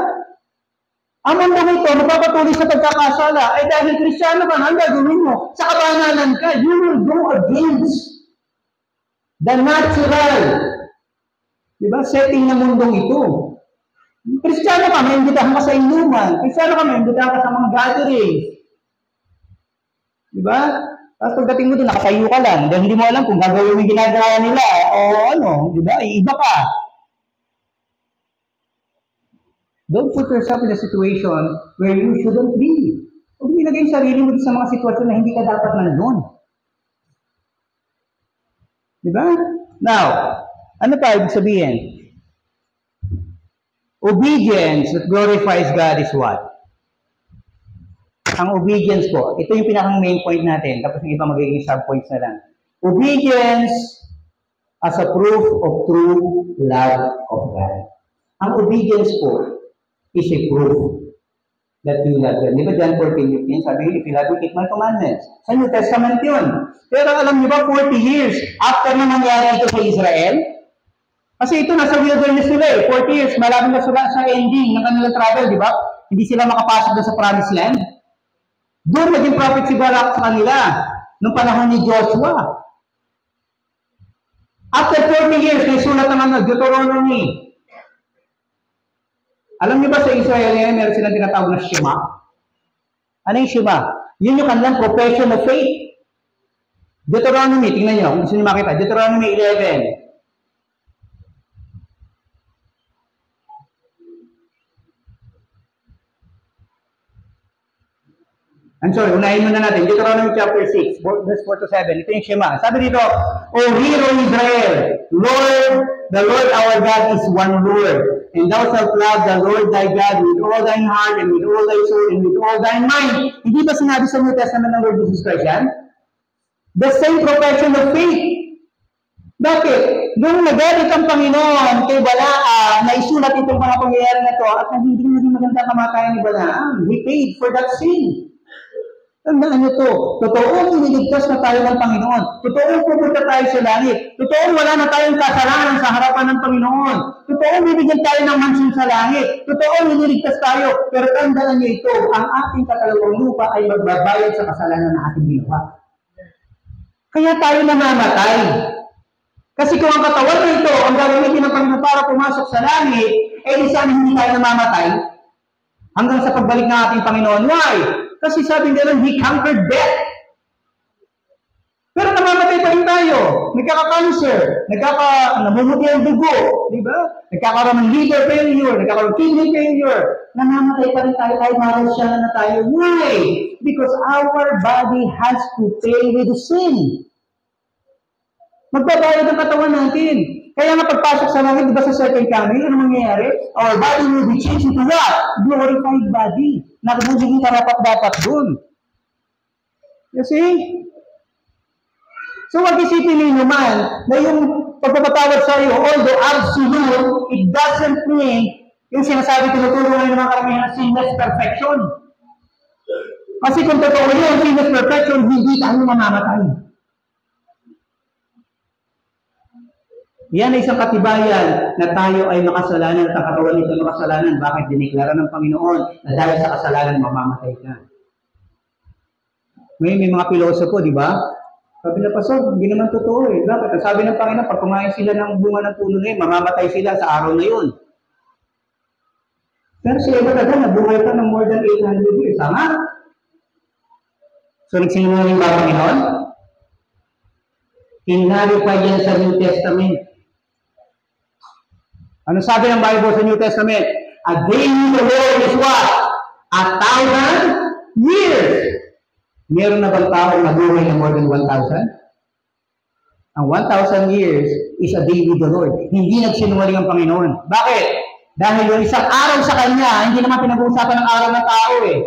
Ang mundo ito, napapatuloy sa pagkakasala, ay dahil Kristiyano ka, ang gagawin mo, sa kabanalan ka, you will go against the natural, diba, setting ng mundong ito. Kristiyano ka, may imbitahan ka sa inuman. Kristiyano ka, may imbitahan ka sa mga gatherings. Diba? Tapos pagdating mo doon, nakatayo ka lang, dahil hindi mo alam kung gagawin mo yung ginagawa nila, o ano, diba, iiba ka. Don't put yourself in a situation where you shouldn't be. Huwag mo ilagay yung sarili mo sa mga sitwasyon na hindi ka dapat nandun. Diba? Now, ano pa ibig sabihin? Obedience that glorifies God is what? Ang obedience po, ito yung pinakang main point natin, tapos yung iba magiging sub-points na lang. Obedience as a proof of true love of God. Ang obedience po, is a proof that you love God. Di ba John 14:15, sabi, if you love me, keep my commandments. Sa New Testament yun. Pero alam niyo ba, 40 years after na nangyari ito sa Israel, kasi ito nasa wilderness nila 40 years, malapit na sila sa ending ng kanilang travel, di ba? Hindi sila makapasok doon sa promised land. Doon naging prophet si Barak sa kanila, nung panahon ni Joshua. After 40 years, may sulat ng Deuteronomy. Alam niyo ba sa Israel ngayon, meron silang tinatawag na Shema? Ano yung Shema? Yun yung kanilang profession of faith. Deuteronomy, tingnan niyo, kung gusto niyo makita. Deuteronomy 11. I'm sorry, unahin muna natin. Deuteronomy chapter 6, verse 4 to 7. Ito yung Shema. Sabi dito, O hear, O Israel, the Lord our God is one Lord. And thou shalt love the Lord thy God with all thine heart and with all thy soul and with all thine mind. Hindi ba sinabi sa New Testament ng Lord Jesus Christ yan? The same profession of faith. Bakit? Nung nagalit ang Panginoon kay Balaam, na isulat itong mga pangyayari na ito, at hindi naging maganda kamatayan ni Balaam, he paid for that sin. Tandaan nyo to. Totoong iniligtas na tayo ng Panginoon. Totoong pupunta tayo sa langit. Totoong wala na tayong kasalanan sa harapan ng Panginoon. Totoong bibigyan tayo ng mansyon sa langit. Totoong iniligtas tayo. Pero tandaan nyo ito, ang ating katalawang lupa ay magbabayad sa kasalanan na ating ginawa. Kaya tayo namamatay. Kasi kung ang katawan na ito, ang gagamitin ng Panginoon para pumasok sa langit, eh di sana hindi tayo namamatay hanggang sa pagbalik ng ating Panginoon. Why? Kasi sabi nila, He conquered death. Pero namamatay pa rin tayo. Nagkaka-cancer, namumuti ang dugo, di ba? Nagkakaroon ng liver failure, nagkakaroon ng kidney failure. Namamatay pa rin tayo kahit marasya na tayo. Why? Because our body has to pay with sin. Magbabayad ang katawan natin. Kaya nga pagpasok sa langit, di ba sa second coming, ano mangyayari? Our body will be changed into what? Glorified body. Nakagugiging karapat-dapat dun. You see? So wag isipin ninyo man na yung pagpapatawad sa iyo, although absolute, it doesn't mean yung sinasabi tinuturo ngayon ng mga karamihan na sinless perfection. Kasi kung totoo yun, sinless perfection, hindi tayo mamamatay. Yan ay isang katibayan na tayo ay makasalanan at ang katawan nito makasalanan. Bakit? Diniklara ng Panginoon na dahil sa kasalanan, mamamatay ka. Ngayon may mga pilosopo, di ba? Sabi na, Pastor, hindi naman totoo eh. Bakit? Ang sabi ng Panginoon, pag kumain sila ng bunga ng puno na yun, mamamatay sila sa araw na yun. Pero si Eva talaga, nabuhay pa ng more than 800 years. Tama? So, nagsinungaling ba ang Panginoon? Tinari pa yan sa New Testament. Ano sabi ng Bible sa New Testament? A day in the Lord is what? 1,000 years. Meron na bang tao nabuhay na more than 1,000? Ang 1,000 years is a day with the Lord. Hindi nagsinungaling ang Panginoon. Bakit? Dahil yung isang araw sa Kanya, hindi naman pinag-uusapan ng araw ng tao eh.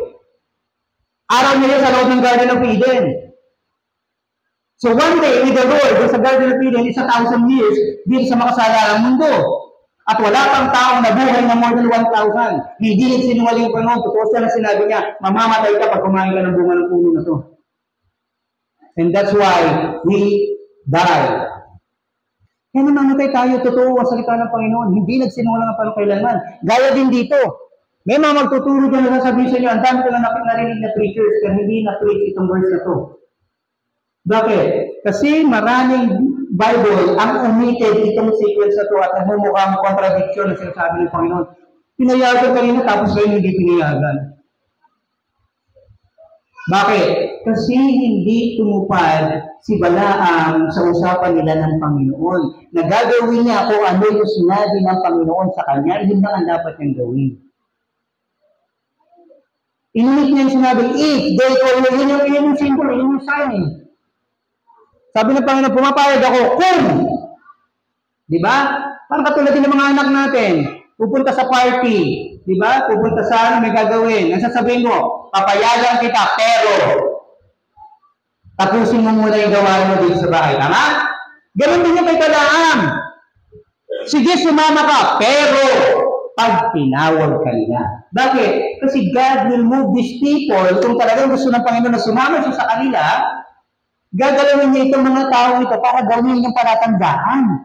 Araw niya sa loob ng Garden of Eden. So one day with the Lord, sa Garden of Eden, is 1,000 years dito sa makasalanang mundo. At wala pang taong nabuhay na more than 1,000. Hindi nagsinungaling ang Panginoon. Totoo siya na sinabi niya, mamamatay ka pag kumain ka ng bunga ng puno na to. And that's why we die. Kaya namamatay tayo, totoo ang salita ng Panginoon. Hindi nagsinungaling ang Panginoon kailanman. Gaya din dito. May mga magtuturo dyan na sasabihin sa inyo, ang dami ko na narinig na preachers, pero hindi na-preach itong verse na to. Bakit? Kasi maraming Bible ang omitted itong sequence na ito at nagmumukhang contradiction na sinasabi ng Panginoon. Pinayagan kanina tapos kayo hindi pinayagan. Bakit? Kasi hindi tumupad si Balaam sa usapan nila ng Panginoon. Nagagawin niya kung ano yung sinabi ng Panginoon sa kanya, yun lang ang dapat niyang gawin. Inunit niya yung sinabi, if they call you, yun yung symbol, yun yung sign. Sabi ng Panginoon, pumapayag ako kung. Di ba? Parang katulad din ng mga anak natin. Pupunta sa party. Di ba? Pupunta sa ano may gagawin. Ang sasabihin mo, papayagan kita, pero tapusin mo muna yung gawain mo dito sa bahay. Tama? Ganun din yung kay Balaam. Sige, sumama ka, pero pag tinawag ka nila. Bakit? Kasi God will move these people. Kung talagang gusto ng Panginoon na sumama siya sa kanila, gagalawin niya itong mga tao ito para gawin niyang palatandaan.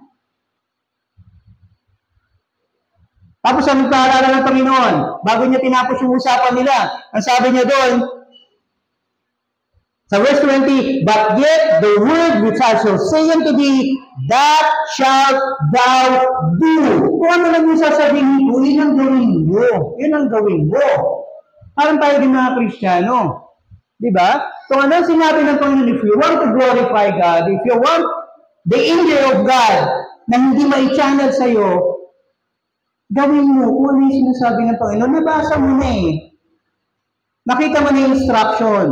Tapos anong paalala ng Panginoon? Bago niya tinapos yung usapan nila, ang sabi niya doon, sa verse 20, but yet the word which I shall say unto thee, that shalt thou do. Kung ano lang yung sasabihin mo, yun ang gawin mo. Yun ang gawin mo. Parang tayo din mga Kristiyano. Diba? Kung ano sinabi ng Panginoon, if you want to glorify God, if you want the angel of God na hindi ma-channel sa'yo, gawin mo kung ano yung sinasabi ng Panginoon. Nabasa mo na eh. Nakita mo na yung instruction.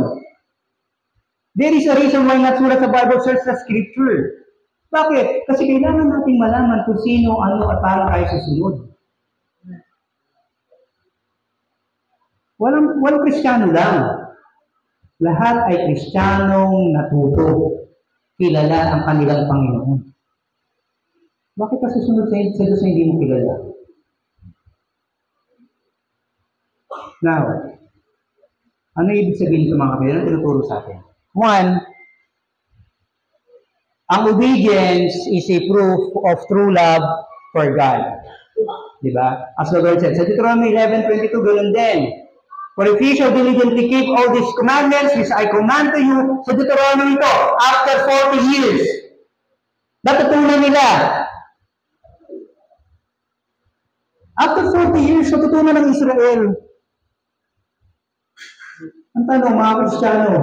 There is a reason why nagsulat sa Bible, search the Scripture. Bakit? Kasi kailangan natin malaman kung sino, ano, at paano tayo susunod. Walang Kristiyano lang. Lahat ay Kristiyanong natuto. Kilala ang kanilang Panginoon. Bakit ka susunod sa Diyos na hindi mo kilala? Now, Ano ibig sabihin ito mga kapatid? Ano tinuturo sa atin? One, ang obedience is a proof of true love for God. Diba? As the Lord said. Sa Deuteronomy 11:22, ganoon din. For if you shall diligently keep all these commandments which I command to you, sa Deuteronomy ito, after 40 years, natutunan nila. After 40 years, natutunan ng Israel. Ang tanong, mga Kristiyano,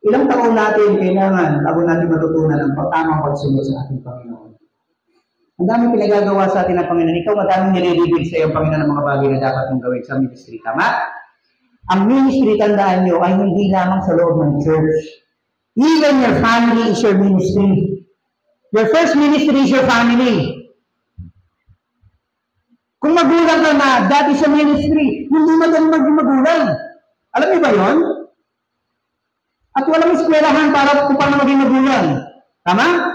ilang taon natin kailangan bago natin matutunan ang tamang pagsunod sa ating Panginoon? Ang daming pinagagawa sa atin ng Panginoon. Ikaw, madaming nililibig sa iyo, Panginoon, ng mga bagay na dapat mong gawin sa ministry. Tama? Ang ministry, tandaan nyo, ay hindi lamang sa loob ng church. Even your family is your ministry. Your first ministry is your family. Kung magulang ka na, that is a ministry. Hindi magaling maging magulang. Alam niyo ba yun? At walang eskwelahan para kung paano maging magulang. Tama?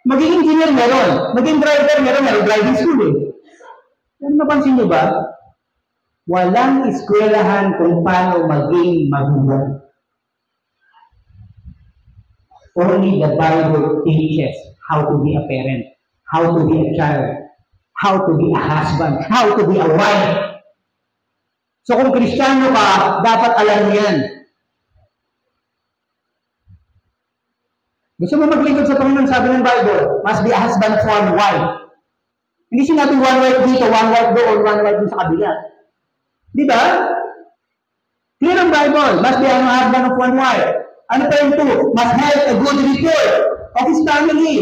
Maging engineer meron. Maging driver meron driving school eh. Yan napansin niyo ba? Walang eskwelahan kung paano maging magulang. Only the Bible teaches how to be a parent, how to be a child, how to be a husband, how to be a wife. So kung Kristiyano ka, dapat alam mo yan. Gusto mo maglingkod sa Panginoon, sabi ng Bible, must be a husband of one wife. Hindi sinabi one wife dito, one wife doon, one wife doon sa kabila. Di ba? Clear ang Bible, must be a husband of one wife. Ano pa yung two? Must have a good report of his family.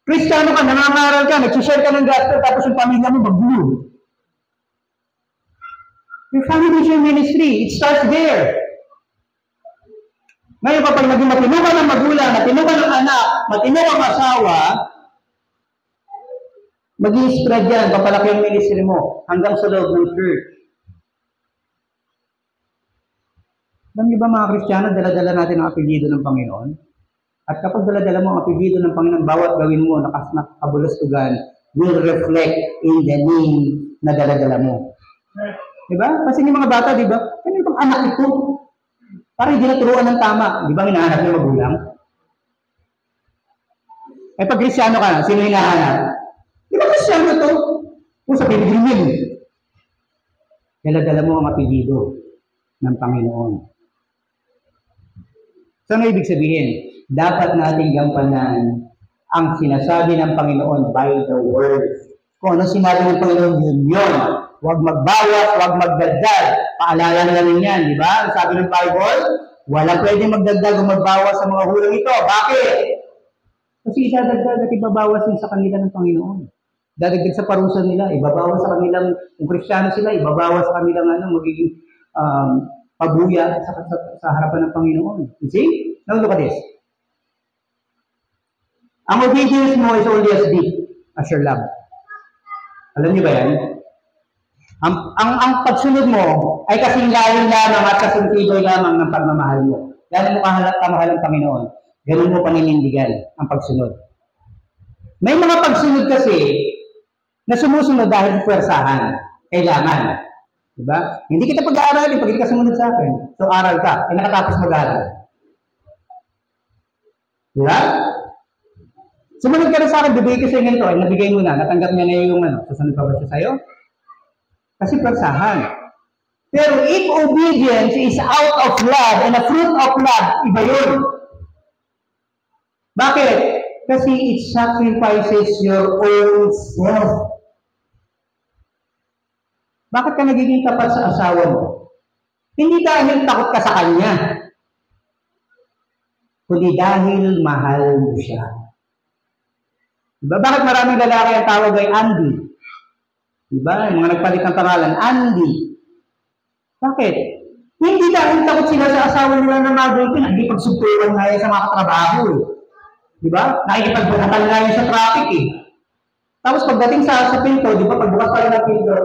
Kristiyano ka, nangangaral ka, nag-share ka ng gospel, tapos yung pamilya mo maggulo. Your family is your ministry. It starts there. Ngayon kapag naging matino ka ng magulang, matino ka ng anak, matino ka ng asawa, mag-i-spread yan, papalaki ang ministry mo hanggang sa loob ng church. Alam niyo ba mga Kristiyano, dala-dala natin ang apelyido ng Panginoon? At kapag dala-dala mo ang apelyido ng Panginoon, bawat gawin mo, nakabulustugan, will reflect in the name na dala-dala mo. Diba? Kasi yung mga bata, diba? Ano itong anak ito? Parang hindi naturuan ng tama. Di ba hinahanap ng magulang? Eh pag Kristiyano ka, sino hinahanap? Di ba Kristiyano to? Kung sa pilgrimage. Dala-dala mo ang apelyido ng Panginoon. So ano ibig sabihin? Dapat nating gampanan ang sinasabi ng Panginoon by the word. Kung ano sinabi ng Panginoon, yun. Huwag magbawas, huwag magdagdag. Paalala na rin yan, di ba? Sabi ng Bible, walang pwede magdagdag o magbawas sa mga hulang ito. Bakit? Kasi isadagdag at ibabawas din sa kanila ng Panginoon. Dadagdag sa parusa nila, ibabawas sa kanilang, kung Kristiyano sila, ibabawas sa kanilang magiging pabuya sa harapan ng Panginoon. You see? Now look at this. Ang obedience mo is only as deep as your love. Alam niyo ba yan? Ang pagsunod mo ay kasing lalim lamang at kasing tibay lamang ng pagmamahal mo. Lalo mo kamahal ang Panginoon. Ganun mo paninindigan ang pagsunod. May mga pagsunod kasi na sumusunod dahil puwersahan. Kailangan. Diba? Hindi kita pag-aaralin pag hindi ka sumunod sa akin. So aral ka. Ay nakatapos mag-aral. Diba? Sumunod ka na sa akin, bibigay ko sa inyo ito. Ay nabigay mo na. Natanggap niya na yung susunod pa ba siya sa'yo? Kasi persahan. Pero if obedience is out of love and a fruit of love, iba yun. Bakit? Kasi it sacrifices your own self. Bakit ka nagiging tapat sa asawa mo? Hindi dahil takot ka sa kanya, kundi dahil mahal mo siya. Diba? Bakit maraming lalaki ang tawag ay Andy? Diba? Yung mga nagpalit ng pangalan, Andy. Bakit? Hindi dahil takot sila sa asawa nila na mag-girlfriend, hindi pagsugturan nga yan sa mga katrabaho. Diba? Nakikipagbuhatan nga yan sa traffic eh. Tapos pagdating sa pinto, diba? Pagbukas pa rin ang pinto,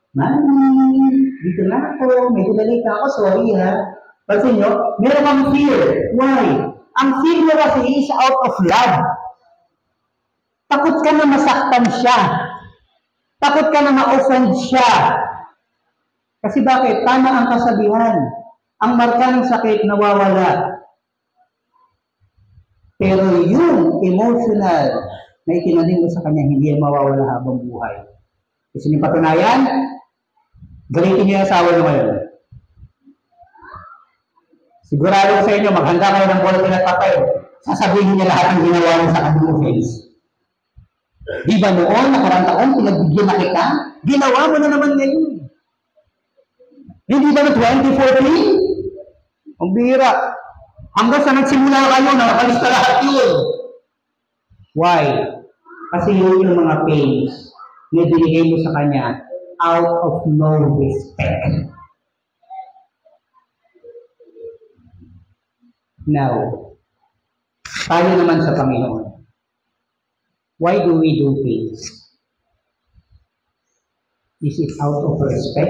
Mami, dito na ako, may dudali ka ako, sorry ha. Pansin nyo, meron kang fear. Why? Ang fear mo kasi is out of love. Takot ka na masaktan siya. Takot ka na ma-offend siya. Kasi bakit? Tama ang kasabihan. Ang marka ng sakit nawawala. Pero yung emotional na itinanim mo sa kanya, hindi yan mawawala habang buhay. Gusto niyo patunayan? Galitin niyo yung asawa niyo ngayon. Sigurado sa inyo, maghanda kayo ng bulletin at papel. Sasabihin niya lahat ng ginawa mo sa kanyang offense. Di ba noon, nakarang taon, pinagbigyan na kita? Ginawa mo na naman ngayon. Hindi ba na 2014? Ang bihira. Hanggang sa nagsimula kayo, nakakalista lahat yun. Why? Kasi yun yung mga pains na binigay mo sa kanya out of no respect. Now, tayo naman sa Panginoon. Why do we do things? Is it out of respect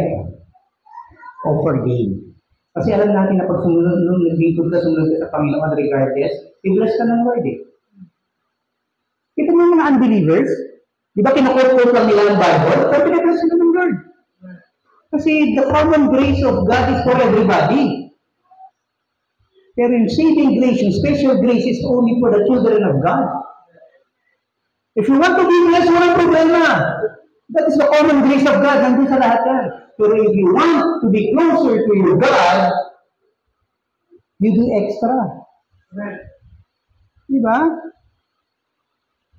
or for gain? Kasi alam natin na pag sumunod ka sa Panginoon regardless, i-bless ka ng Lord eh. Kita mo yung mga unbelievers, di ba kinukot-quote lang nila ng Bible, pero pinabless sila ng Lord. Kasi the common grace of God is for everybody. Pero yung saving grace, yung special grace is only for the children of God. If you want to be blessed, walang problema. That is the common grace of God. Nandun sa lahat yan. Pero if you want to be closer to your God, you do extra. Diba?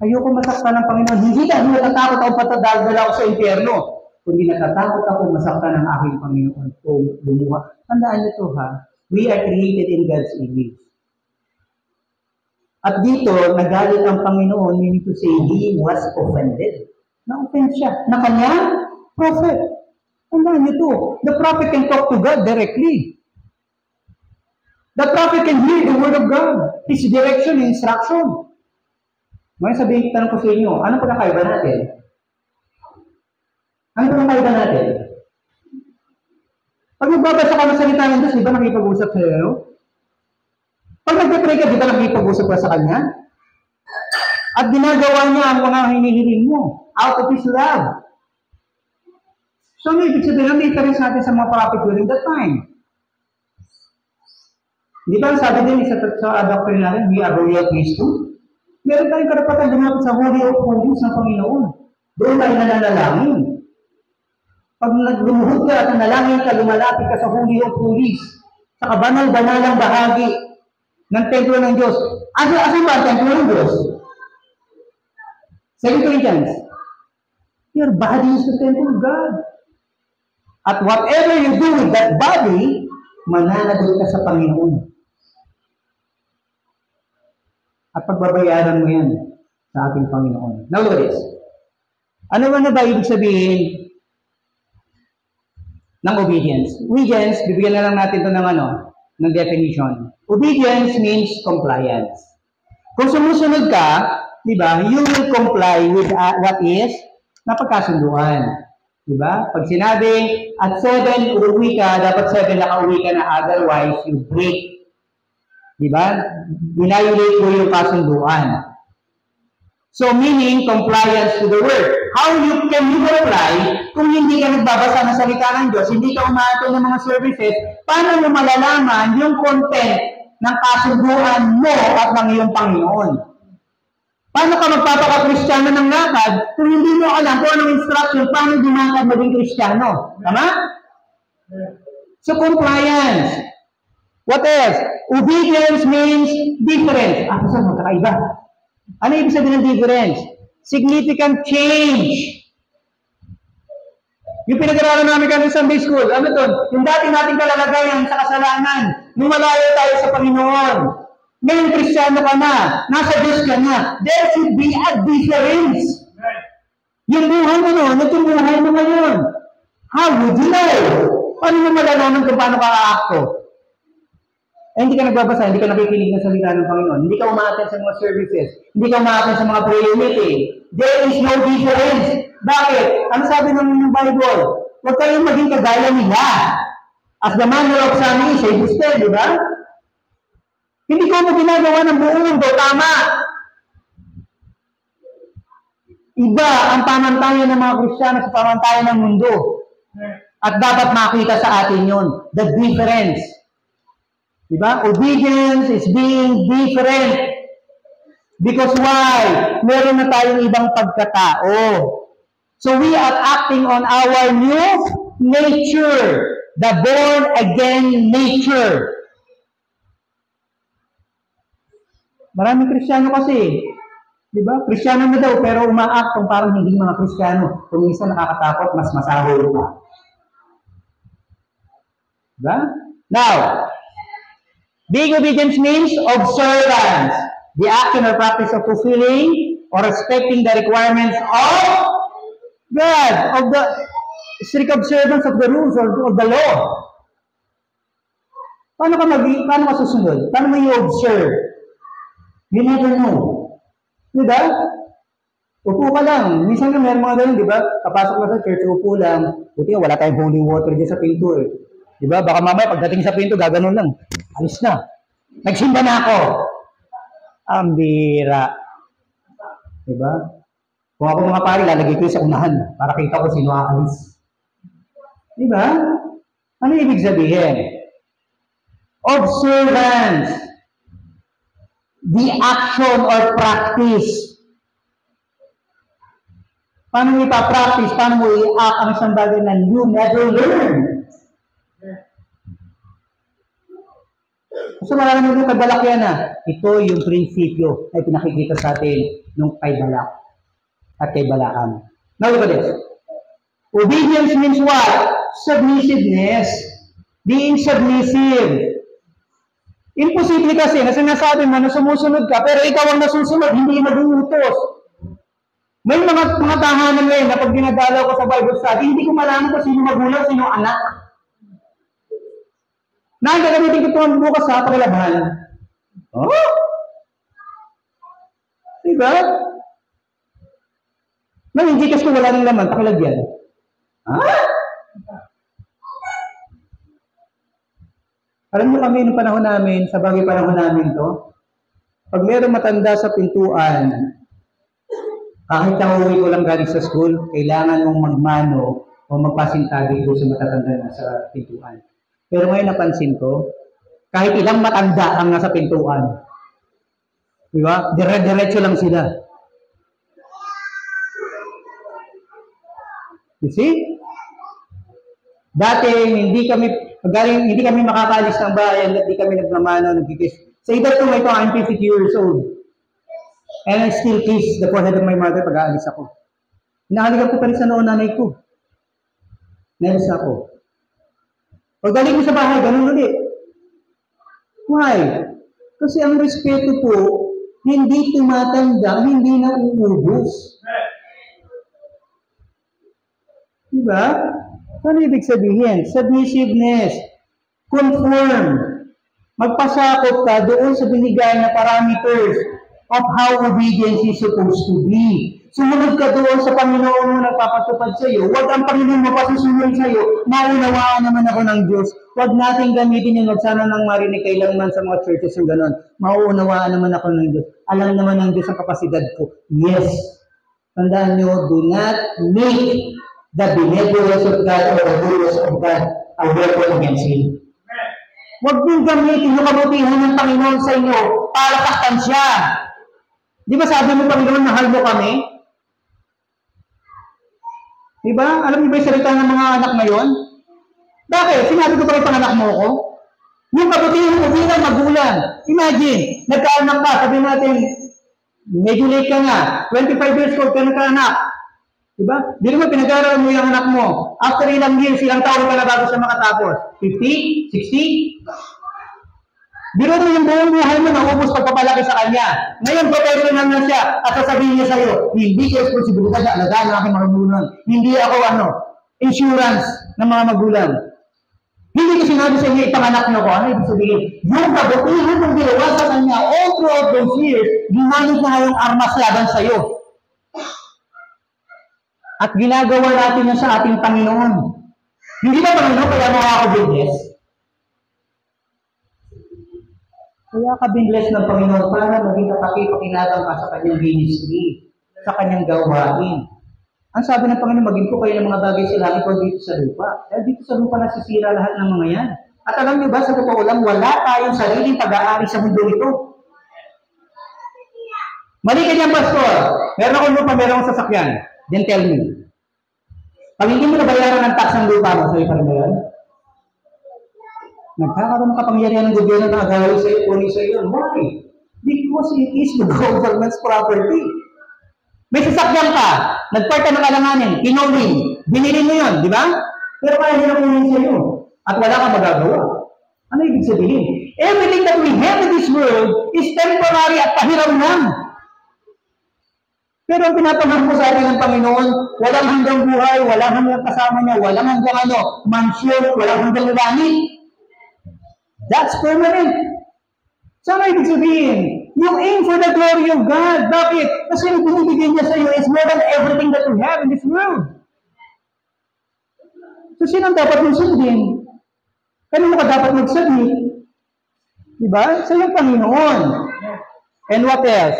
Ayoko masaktan ng Panginoon. Hindi dahil natatakot ako patadaldal ako sa impyerno. Kundi natatakot ako masaktan ng aking Panginoon o lumuha. Tandaan niyo to ha. We are created in God's image. At dito, nagalit ang Panginoon, meaning to say, He was offended. Na-offend siya. Na kanya, prophet. Tandaan niyo to. The prophet can talk to God directly. The prophet can hear the word of God. His direction, instruction. Ngayon sabihin, tanong ko sa inyo, anong pagkakaiba natin? Anong pagkakaiba natin? Pag nagbabasa ka ng salita ng Diyos, di ba nakipag-usap sa iyo? Pag nagpapray ka, di ba nakipag-usap ka sa Kanya? At ginagawa niya ang mga hinihiling mo out of His love. So, ibig sabihin, may interest natin sa mga prophet during that time. Di ba, sabi din sa doctrine natin, we are royal priesthood. Meron tayong karapatan lumapit sa Holy of Holies ng Panginoon. Doon tayo nananalangin. Pag naglumuhod ka at nanalangin ka, lumalapit ka sa Holy of Holies, sa kabanal-banalang bahagi ng templo ng Diyos. Asan ba ang templo ng Diyos? 2 Corinthians. Your body is the temple of God. At whatever you do with that body, mananadol ka sa Panginoon. At pagbabayaran mo yan sa ating Panginoon. Now look at this. Ano na ba ibig sabihin ng obedience? Obedience, bibigyan na lang natin ito ng definition. Obedience means compliance. Kung sumusunod ka, di ba, you will comply with what is napagkasunduan. Di ba? Pag sinabi, at 7 uuwi ka, dapat 7 nakauwi ka na, otherwise you break. Di ba? Binayulate mo yung kasunduan. So, meaning, compliance to the word. How can you comply kung hindi ka nagbabasa ng salita ng Diyos, hindi ka umaattend ng mga services, paano mo malalaman yung content ng kasunduan mo at ng iyong Panginoon? Paano ka magpapaka-Kristiyano ng lakad kung hindi mo alam kung anong instruction, paano dumakad maging Kristiyano? Tama? So, compliance. What else? Obedience means difference. Saan mo? Kakaiba. Ano ibig sabihin ng difference? Significant change. Yung pinag-aralan namin kami sa Sunday School, ano to? Yung dati nating kalalagayan sa kasalanan, nung malayo tayo sa Panginoon. Ngayon, Kristiyano ka na, nasa Diyos ka na. There should be a difference. Yung buhay mo noon, ito buhay mo ngayon. How would you know? Paano mo malalaman kung paano ka aakto? Hindi ka nagbabasa, hindi ka nakikinig ng salita ng Panginoon, hindi ka umaattend sa mga services, hindi ka umaattend sa mga prayer meeting. There is no difference. Bakit? Ano sabi ng Bible? Huwag kayong maging kagaya nila. As the manner of some is, ay gusto, di ba? Hindi ko mo ginagawa ng buong mundo, tama. Iba ang pamantayan ng mga Kristiyano sa pamantayan ng mundo. At dapat makita sa atin yun, the difference. Diba? Obedience is being different. Because why? Meron na tayong ibang pagkatao. So we are acting on our new nature, the born-again nature. Maraming Kristiyano kasi, di ba? Kristiyano na daw, pero uma-act kung parang hindi mga Kristiyano. Kung minsan nakakatakot, mas masahol pa. Diba? Now, being obedient means observance. The action or practice of fulfilling or respecting the requirements of God, of the strict observance of the rules or of the law. Paano ka susunod? Paano mo i-observe? You never know. Diba? Upo ka lang. Minsan nga meron mga ganun, diba? Kapasok ka sa church, upo lang. Buti wala tayong holy water dyan sa pinto eh. Diba? Baka mamaya pagdating sa pinto, gaganon lang. Alis na. Nagsimba na ako. Ang bira. Diba? Kung ako mga pari, lalagay ko sa unahan para kita ko sino aalis. Diba? Ano ibig sabihin? Observance. The action or practice. Paano mo ipapractice? Paano mo i-act ang isang bagay na you never learn? So marami mo yung kabalak yan ito yung prinsipyo na pinakikita sa atin nung kay Balak at kay Balaam. Now look at this. Obedience means what? Submissiveness. Being submissive. Imposible kasi na sinasabi mo na sumusunod ka, pero ikaw ang nasusunod, hindi mag-uutos. May mga tahanan ngayon na pag dinadalaw ko sa Bible study, hindi ko malaman kung sino magulang, sino anak. Nagagamitin ko ito ang bukas sa pakilaban. Oh? Diba? Nang hindi kasi wala ng laman, pakilagyan. Ha? Alam niyo kami, nung panahon namin, sa bagay panahon namin to, pag mayroong matanda sa pintuan, kahit nauwi ko lang galing sa school, kailangan mong magmano o magpasintagi ko sa matatanda na sa pintuan. Pero ngayon napansin ko, kahit ilang matanda ang nasa pintuan, di ba? Dire-diretso lang sila. You see? Dati, hindi kami makakaalis ng bayan at hindi kami nagmamano, nagkikis. Sa edad ko ito, I'm 52 years old. And I still kiss the forehead of my mother pag aalis ako. Hinahalikan ko pa rin sa noon nanay ko. Nelis ako. Pagdating ko sa bahay, ganun ulit. Why? Kasi ang respeto po, hindi tumatanda, hindi na uubos. Diba? Ano ibig sabihin? Submissiveness. Conform. Magpasakop ka doon sa binigay na parameters of how obedience is supposed to be. Sumunod ka doon sa Panginoon mo nagpapatupad sa iyo. Huwag ang Panginoon mo pasusunod sa iyo. Maunawaan naman ako ng Diyos. Huwag natin gamitin yung sana nang marinig kailanman sa mga churches yung gano'n. Mauunawaan naman ako ng Diyos. Alam naman ng Diyos ang kapasidad ko. Yes. Tandaan nyo, do not make the benevolence of God or the goodness of God a weapon against Him. Huwag nyo gamitin yung kabutihan ng Panginoon sa inyo para takpan siya. Di ba sabi mo, Panginoon, mahal mo kami? Di ba? Alam niyo ba yung salita ng mga anak ngayon? Bakit? Sinabi ko pa rin panganak mo ko? Yung kabutihan mo bilang magulang. Imagine, nagkaanak ka, sabi natin, medyo late ka nga, 25 years old ka nagkaanak. Diba? Di naman pinag-aaral mo yung anak mo. After ilang years, ilang taon ka na bago siya makatapos? 50? 60? Biro mo yung buong buhay mo, naubos pagpapalaki sa kanya. Ngayon, professional na siya at sasabihin niya sa'yo, hindi ko responsibilidad sa alagaan ng aking mga magulang. Hindi ako insurance ng mga magulang. Hindi ko sinabi sa inyo, ipanganak niyo ko. Ano ibig sabihin? Yung kabutihan ng ginawa sa kanya all throughout those years, ginamit na ngayong armas laban sa'yo. At ginagawa natin yan sa ating Panginoon. Hindi ba Panginoon kaya mga kabinless? Kaya kabinless ng Panginoon para maging kapaki-pakinabang ka sa kanyang ministry, sa kanyang gawain. Ang sabi ng Panginoon, maging po kayo ng mga bagay sa langit o dito sa lupa. Dahil dito sa lupa nasisira lahat ng mga yan. At alam niyo ba, sa totoo lang, wala tayong sariling pag-aari sa mundo ito. Mali ka niyan, Pastor. Meron akong lupa, meron akong sasakyan. Then tell me. Pag hindi mo nabayaran ng tax ng lupa mo, sa'yo pa rin ba yun? Nagkakaroon ng kapangyarihan ng gobyerno na agawin sa'yo, kunin sa'yo. Why? Because it is the government's property. May sasakyan ka, nagpart ka ng alanganin, pinowing, binili mo yun, di ba? Pero kaya hindi na kunin sa'yo. At wala kang magagawa. Ano ibig sabihin? Everything that we have in this world is temporary at pahiram lang. Pero ang pinapaham ko sa atin ng Panginoon, walang hanggang buhay, walang hanggang kasama niya, walang hanggang mansion, walang hanggang langit. That's permanent. So ano ibig sabihin? You aim for the glory of God. Bakit? Kasi yung binibigyan niya sa iyo is more than everything that you have in this world. So sino dapat mong sundin? Kanino ka dapat mag-submit? Diba? Sa iyong Panginoon. And what else?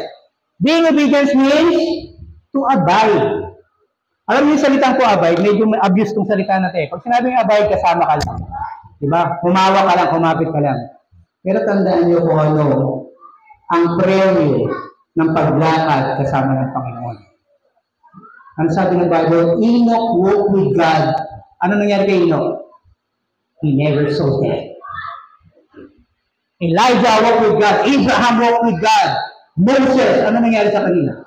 Being obedient means to abide. Alam niyo yung salitang to abide, medyo may abuse tong salita natin. Pag sinabing abide, kasama ka lang. Diba? Humawa ka lang, kumapit ka lang. Pero tandaan niyo kung ano ang premyo ng paglakad kasama ng Panginoon. Ano sabi ng Bible? Enoch walked with God. Ano nangyari kay Enoch? He never saw death. Elijah walked with God. Abraham walked with God. Moses, ano nangyari sa kanila?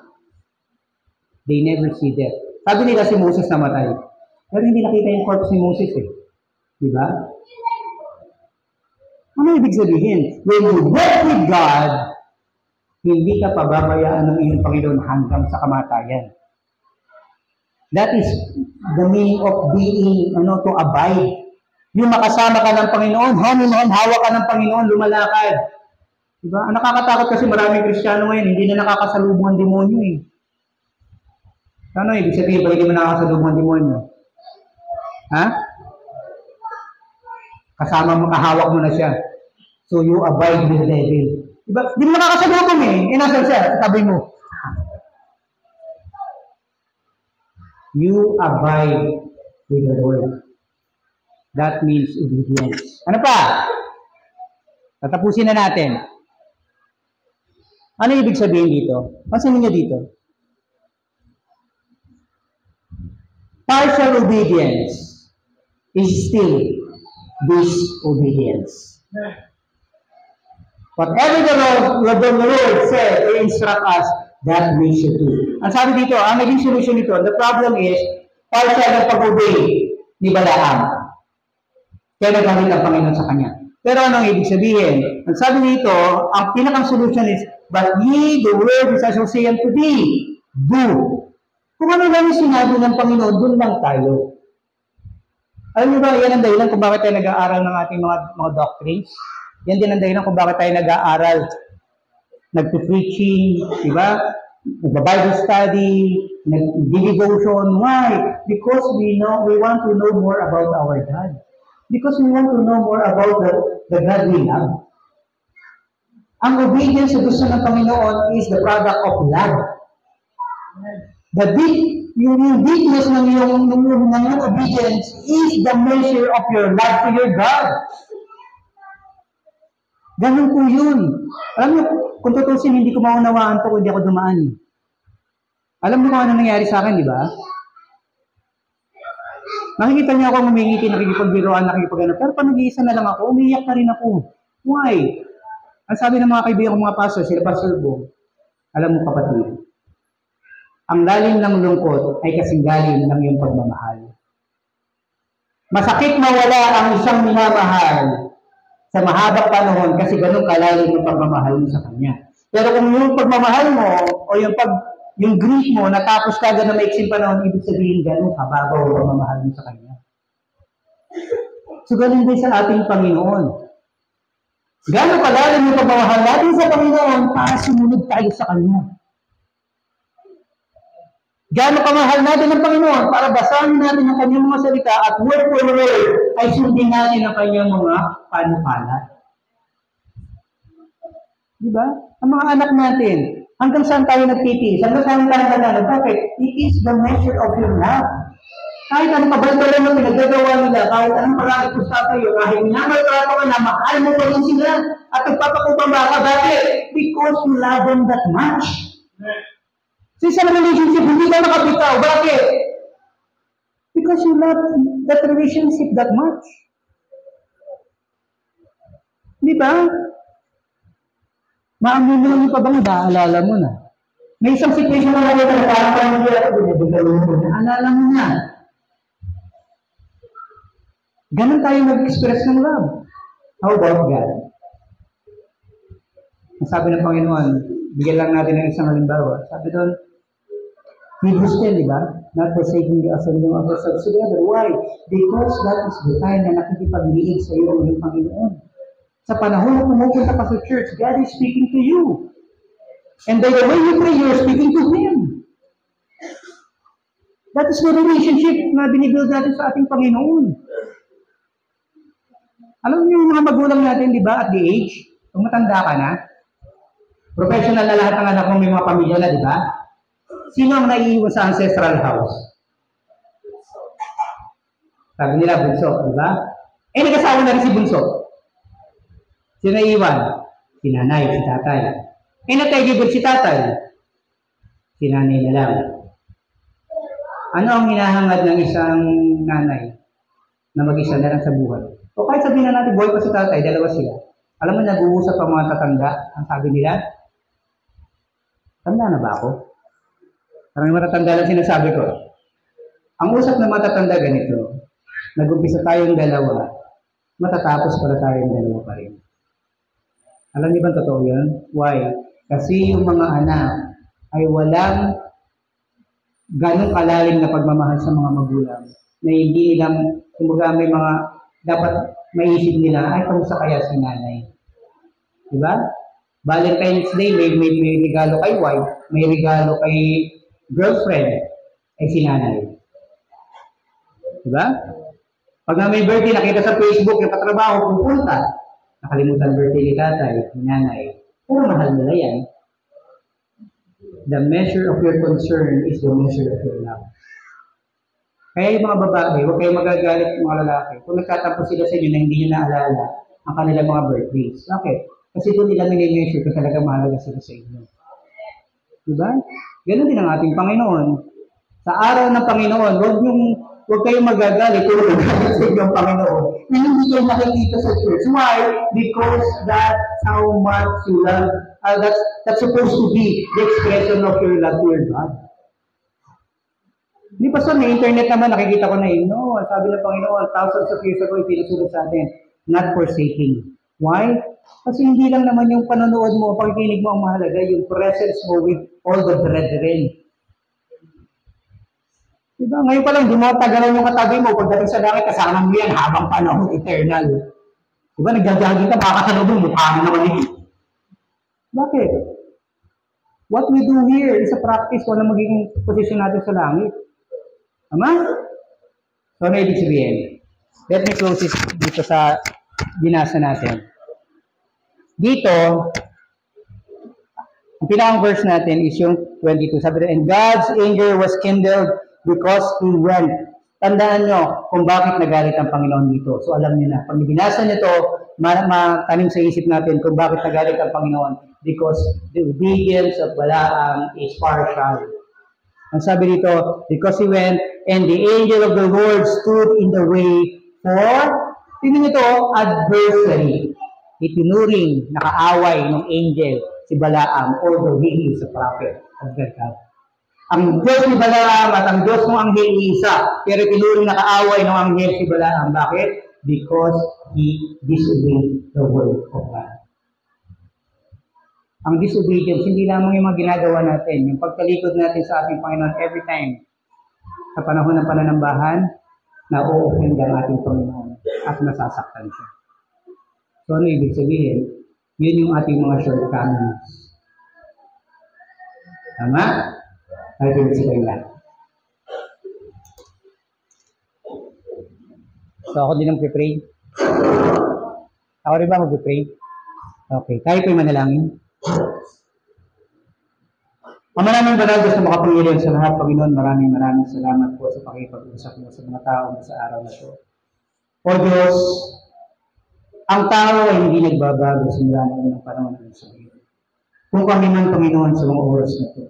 They never see death. Sabi nila si Moses namatay. Pero hindi nakita yung corpse ni Moses eh. Diba? Ano ibig sabihin? When you walk with God, hindi ka pababayaan ng iyong Panginoon hanggang sa kamatayan. That is the meaning of being, to abide. Yung makasama ka ng Panginoon, hand-in-hand, hawak ka ng Panginoon, lumalakad. Diba? Ang nakakatakot kasi maraming Kristiyano ngayon, hindi na nakakasalubong ang demonyo eh. Ano ibig sabihin, ba hindi mo nakakasalubong ang demonyo? Ha? Kasama mo, kahawak mo na siya. So you abide with the devil. Diba? Hindi mo nakakasalubong eh. Nasaan siya? Tabi mo. You abide with the Lord. That means obedience. Ano pa? Tatapusin na natin. Ano ibig sabihin dito? Pansinin niyo dito. Partial obedience is still disobedience. Whatever the Lord said or instruct us, that we should do. Ang sabi dito, ang naging solution nito, the problem is partial ng pag-obey ni Balaam. Kaya nagamit ang Panginoon sa kanya. Pero anong ibig sabihin? Ang sabi nito, ang pinakang solution is, but ye, the word is associated to thee, do. Kung ano lang yung sinabi ng Panginoon, dun lang tayo. Alam niyo ba, yan ang dahilan kung bakit tayo nag-aaral ng ating mga doctrines. Yan din ang dahilan kung bakit tayo nag-aaral, nagpo-preaching, diba? Nag-Bible study, nag-devotion. Why? Because we want to know more about our God. Because we want to know more about the God we love. Ang obedience sa gusto ng Panginoon is the product of love. Yung deepness ng iyong obedience is the measure of your love to your God. Ganun po yun. Alam niyo, kung tutusin, hindi ko maunawaan to kung hindi ako dumaan. Alam niyo kung ano nangyari sa akin, di ba? Nakikita niyo ako ngumingiti, nakikipagbiruan, nakikipagano. Pero pag nag-iisa na lang ako, umiyak na rin ako. Why? Ang sabi ng mga kaibigan ko, mga pastor, sila Pastor Bo, alam mo kapatid, ang lalim ng lungkot ay kasing lalim ng iyong pagmamahal. Masakit mawala ang isang minamahal sa mahabang panahon kasi ganun kalalim yung pagmamahal mo sa kanya. Pero kung yung pagmamahal mo o yung grief mo natapos ka na maiksing panahon, ibig sabihin ganun kababaw ang pagmamahal mo sa kanya. So ganun din sa ating Panginoon. Gano'n kalalim yung pagmamahal natin sa Panginoon para sumunod tayo sa Kanya. Gano'n kamahal natin ng Panginoon para basahin natin ang Kanyang mga salita at word for word ay sundin natin ang Kanyang mga panukala. Diba? Ang mga anak natin, hanggang saan tayo nagtitiis? Hanggang saan tayo naglalaro? Bakit? It is the measure of your love. Kahit anong kabal-balan na pinaggagawa nila, kahit anong pag-aikusta sa'yo, kahit minamaltrato ka na, mahal mo pa rin sila at nagpapakupang baka. Bakit? Because you love them that much. Sa isang relationship, hindi ka makabitaw. Bakit? Because you love that relationship that much. Di ba? Maamunin mo pa bang naaalala mo na? May isang situation na nakita na parang hindi ako binibigay mo. Naalala mo na. Ganun tayo mag-express ng love. How about God? Ang sabi ng Panginoon, bigyan lang natin ng isang halimbawa. Sabi doon, Hebrews 10, di ba? Not forsaking the assembling of ourselves together. Why? Because that is the time na nakikipag-liig sa iyo ng Panginoon. Sa panahon na pumupunta ka sa church, God is speaking to you. And by the way you pray, you're speaking to Him. That is the relationship na binibuild natin sa ating Panginoon. Alam niyo yung mga magulang natin, di ba, at the age, kung matanda ka na, professional na lahat ng anak mo, may mga pamilya na, di ba? Sino ang naiiwan sa ancestral house? Sabi nila, bunso, di ba? Eh, nag-asawa na rin si bunso. Sino naiiwan? Si nanay, si tatay. Eh, natagibod si tatay. Si nanay na lang. Ano ang hinahangad ng isang nanay na mag-isa na lang sa buhay? O kahit sabihin na natin, buhay pa si tatay, dalawa sila. Alam mo, nag-uusap ang mga tatanda. Ang sabi nila, tanda na ba ako? Parang matatanda lang sinasabi ko. Ang usap ng matatanda ganito, nag-umpisa tayong dalawa, matatapos pala tayong dalawa pa rin. Alam niyo ba totoo yan? Why? Kasi yung mga anak ay walang ganong kalalim na pagmamahal sa mga magulang na hindi nilang, kumbaga may mga dapat maisip nila, ay kamusta kaya si nanay? Diba? Valentine's Day, may regalo kay wife, may regalo kay girlfriend, ay si nanay. Diba? Pag na may birthday, nakita sa Facebook, yung katrabaho, pupunta, nakalimutan birthday ni tatay, ni nanay. Pero mahal nila yan. The measure of your concern is the measure of your love. Kaya yung mga babae, huwag kayong magagalit ng mga lalaki. Kung nagtatampo sila sa inyo na hindi nyo naalala ang kanilang mga birthdays. Bakit? Kasi doon nila nag-measure kung talagang mahalaga sila sa inyo. Diba? Ganun din ang ating Panginoon. Sa araw ng Panginoon, huwag kayong magagalit kung magagalit sa inyo ang Panginoon. Na hindi kayo nakikita sa church. Why? Because that's how much you love. That's supposed to be the expression of your love to your God. Di ba sa may internet naman, nakikita ko na yun, no, sabi ng Panginoon, thousands of years ago, ipinasulat sa atin, not forsaking. Why? Kasi hindi lang naman yung panonood mo, pagkikinig mo ang mahalaga, yung presence mo with all the brethren. Diba? Ngayon pa lang, di mo tagalan yung katabi mo, pagdating sa langit, kasama mo yan habang panahon eternal. Diba? Nagjajagin ka, makakasalog mo, mukha mo naman yun. Bakit? What we do here is a practice kung ano magiging posisyon natin sa langit. Tama? So, ano ibig sabihin? Let me close this dito sa binasa natin. Dito, ang pinakang verse natin is yung 22. Sabi rin, and God's anger was kindled because He went. Tandaan nyo kung bakit nagalit ang Panginoon dito. So, alam nyo na. Pag binasa nyo to, matanim sa isip natin kung bakit nagalit ang Panginoon. Because the obedience of Balaam is partial. Ang sabi dito, because he went, and the angel of the Lord stood in the way for, tingnan ito, adversary. Itinuring, nakaaway ng angel, si Balaam, although he is a prophet. Adversary. Ang Diyos ni Balaam at ang Diyos ng anghel isa, pero itinuring nakaaway ng anghel si Balaam. Bakit? Because he disobeyed the word of God. Ang disobedience, hindi lamang yung mga ginagawa natin, yung pagtalikod natin sa ating Panginoon every time, sa panahon ng pananambahan, na-o-offend ang ating Panginoon at nasasaktan siya. So, ano ibig sabihin? Yun yung ating mga shortcomings. Tama? Ay, ibig sabihin lang. So, ako din ang pipray. Ako rin ba mag-pray? Okay. Tayo po'y manalangin. Ama namin banal, Diyos na makapangyarihan sa lahat, Panginoon, maraming salamat po sa pakipag-usap mo sa mga tao sa araw na ito. O Diyos, ang tao ay hindi nagbabago simula na unang panahon ng sa iyo. Kung kami man, Panginoon, sa mga oras na ito,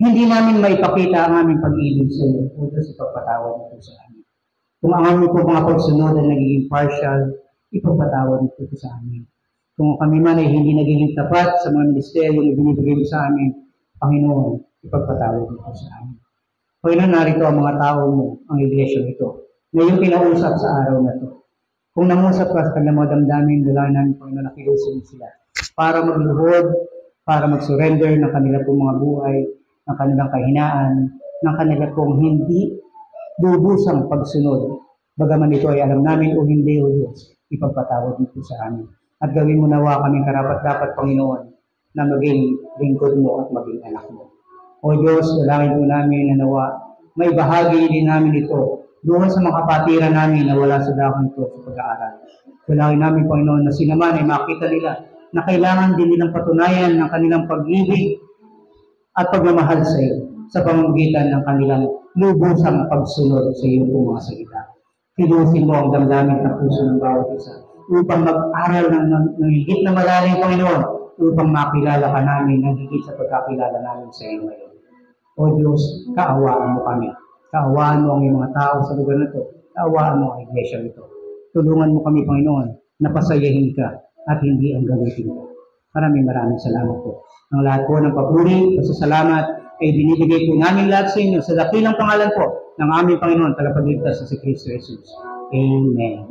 hindi namin maipakita ang aming pag-ibig sa iyo, o Diyos, ipagpatawad mo sa amin. Kung ang aming po mga pagsunod ay nagiging partial, ipagpatawad mo sa amin. Kung kami man ay hindi nagiging tapat sa mga ministeryo na binibigay mo sa amin, Panginoon, ipagpatawad mo sa amin. Panginoon, narito ang mga tao mo, ang iglesia nito, na yung kinausap sa araw na ito. Kung nangusap ka sa kanilang mga damdamin, dalangin namin, Panginoon, nakilusin sila para magluhod, para mag-surrender ng kanilang pong mga buhay, ng kanilang kahinaan, ng kanilang pong hindi lubusang pagsunod. Bagaman ito ay alam namin o hindi, o Diyos, ipagpatawad mo sa amin. At gawin mo nawa kaming karapat-dapat, Panginoon, na maging lingkod mo at maging anak mo. O Diyos, dalangin mo namin na nawa, may bahagi din namin ito doon sa mga kapatiran namin na wala sa dakong ito sa pag-aaral. Dalangin namin, Panginoon, na sinaman ay makita nila na kailangan din nilang patunayan ng kanilang pag-ibig at pagmamahal sa iyo sa pamamagitan ng kanilang lubusang pagsunod sa iyong mga salita. Pilusin mo ang damdamin ng puso ng bawat isa upang mag-aral ng higit na malalim, Panginoon, upang makilala ka namin ng higit sa pagkakilala namin sa iyo ngayon. O Diyos, kaawaan mo kami. Kaawaan mo ang iyong mga tao sa lugar na ito. Kaawaan mo ang iglesia nito. Tulungan mo kami, Panginoon, na pasayahin ka at hindi ang gamitin ka. Maraming salamat po. Ang lahat po ng papuri, pasasalamat, ay binibigay po namin lahat sa inyo sa dakilang pangalan po ng aming Panginoon, tagapagligtas sa si Kristo Jesus. Amen.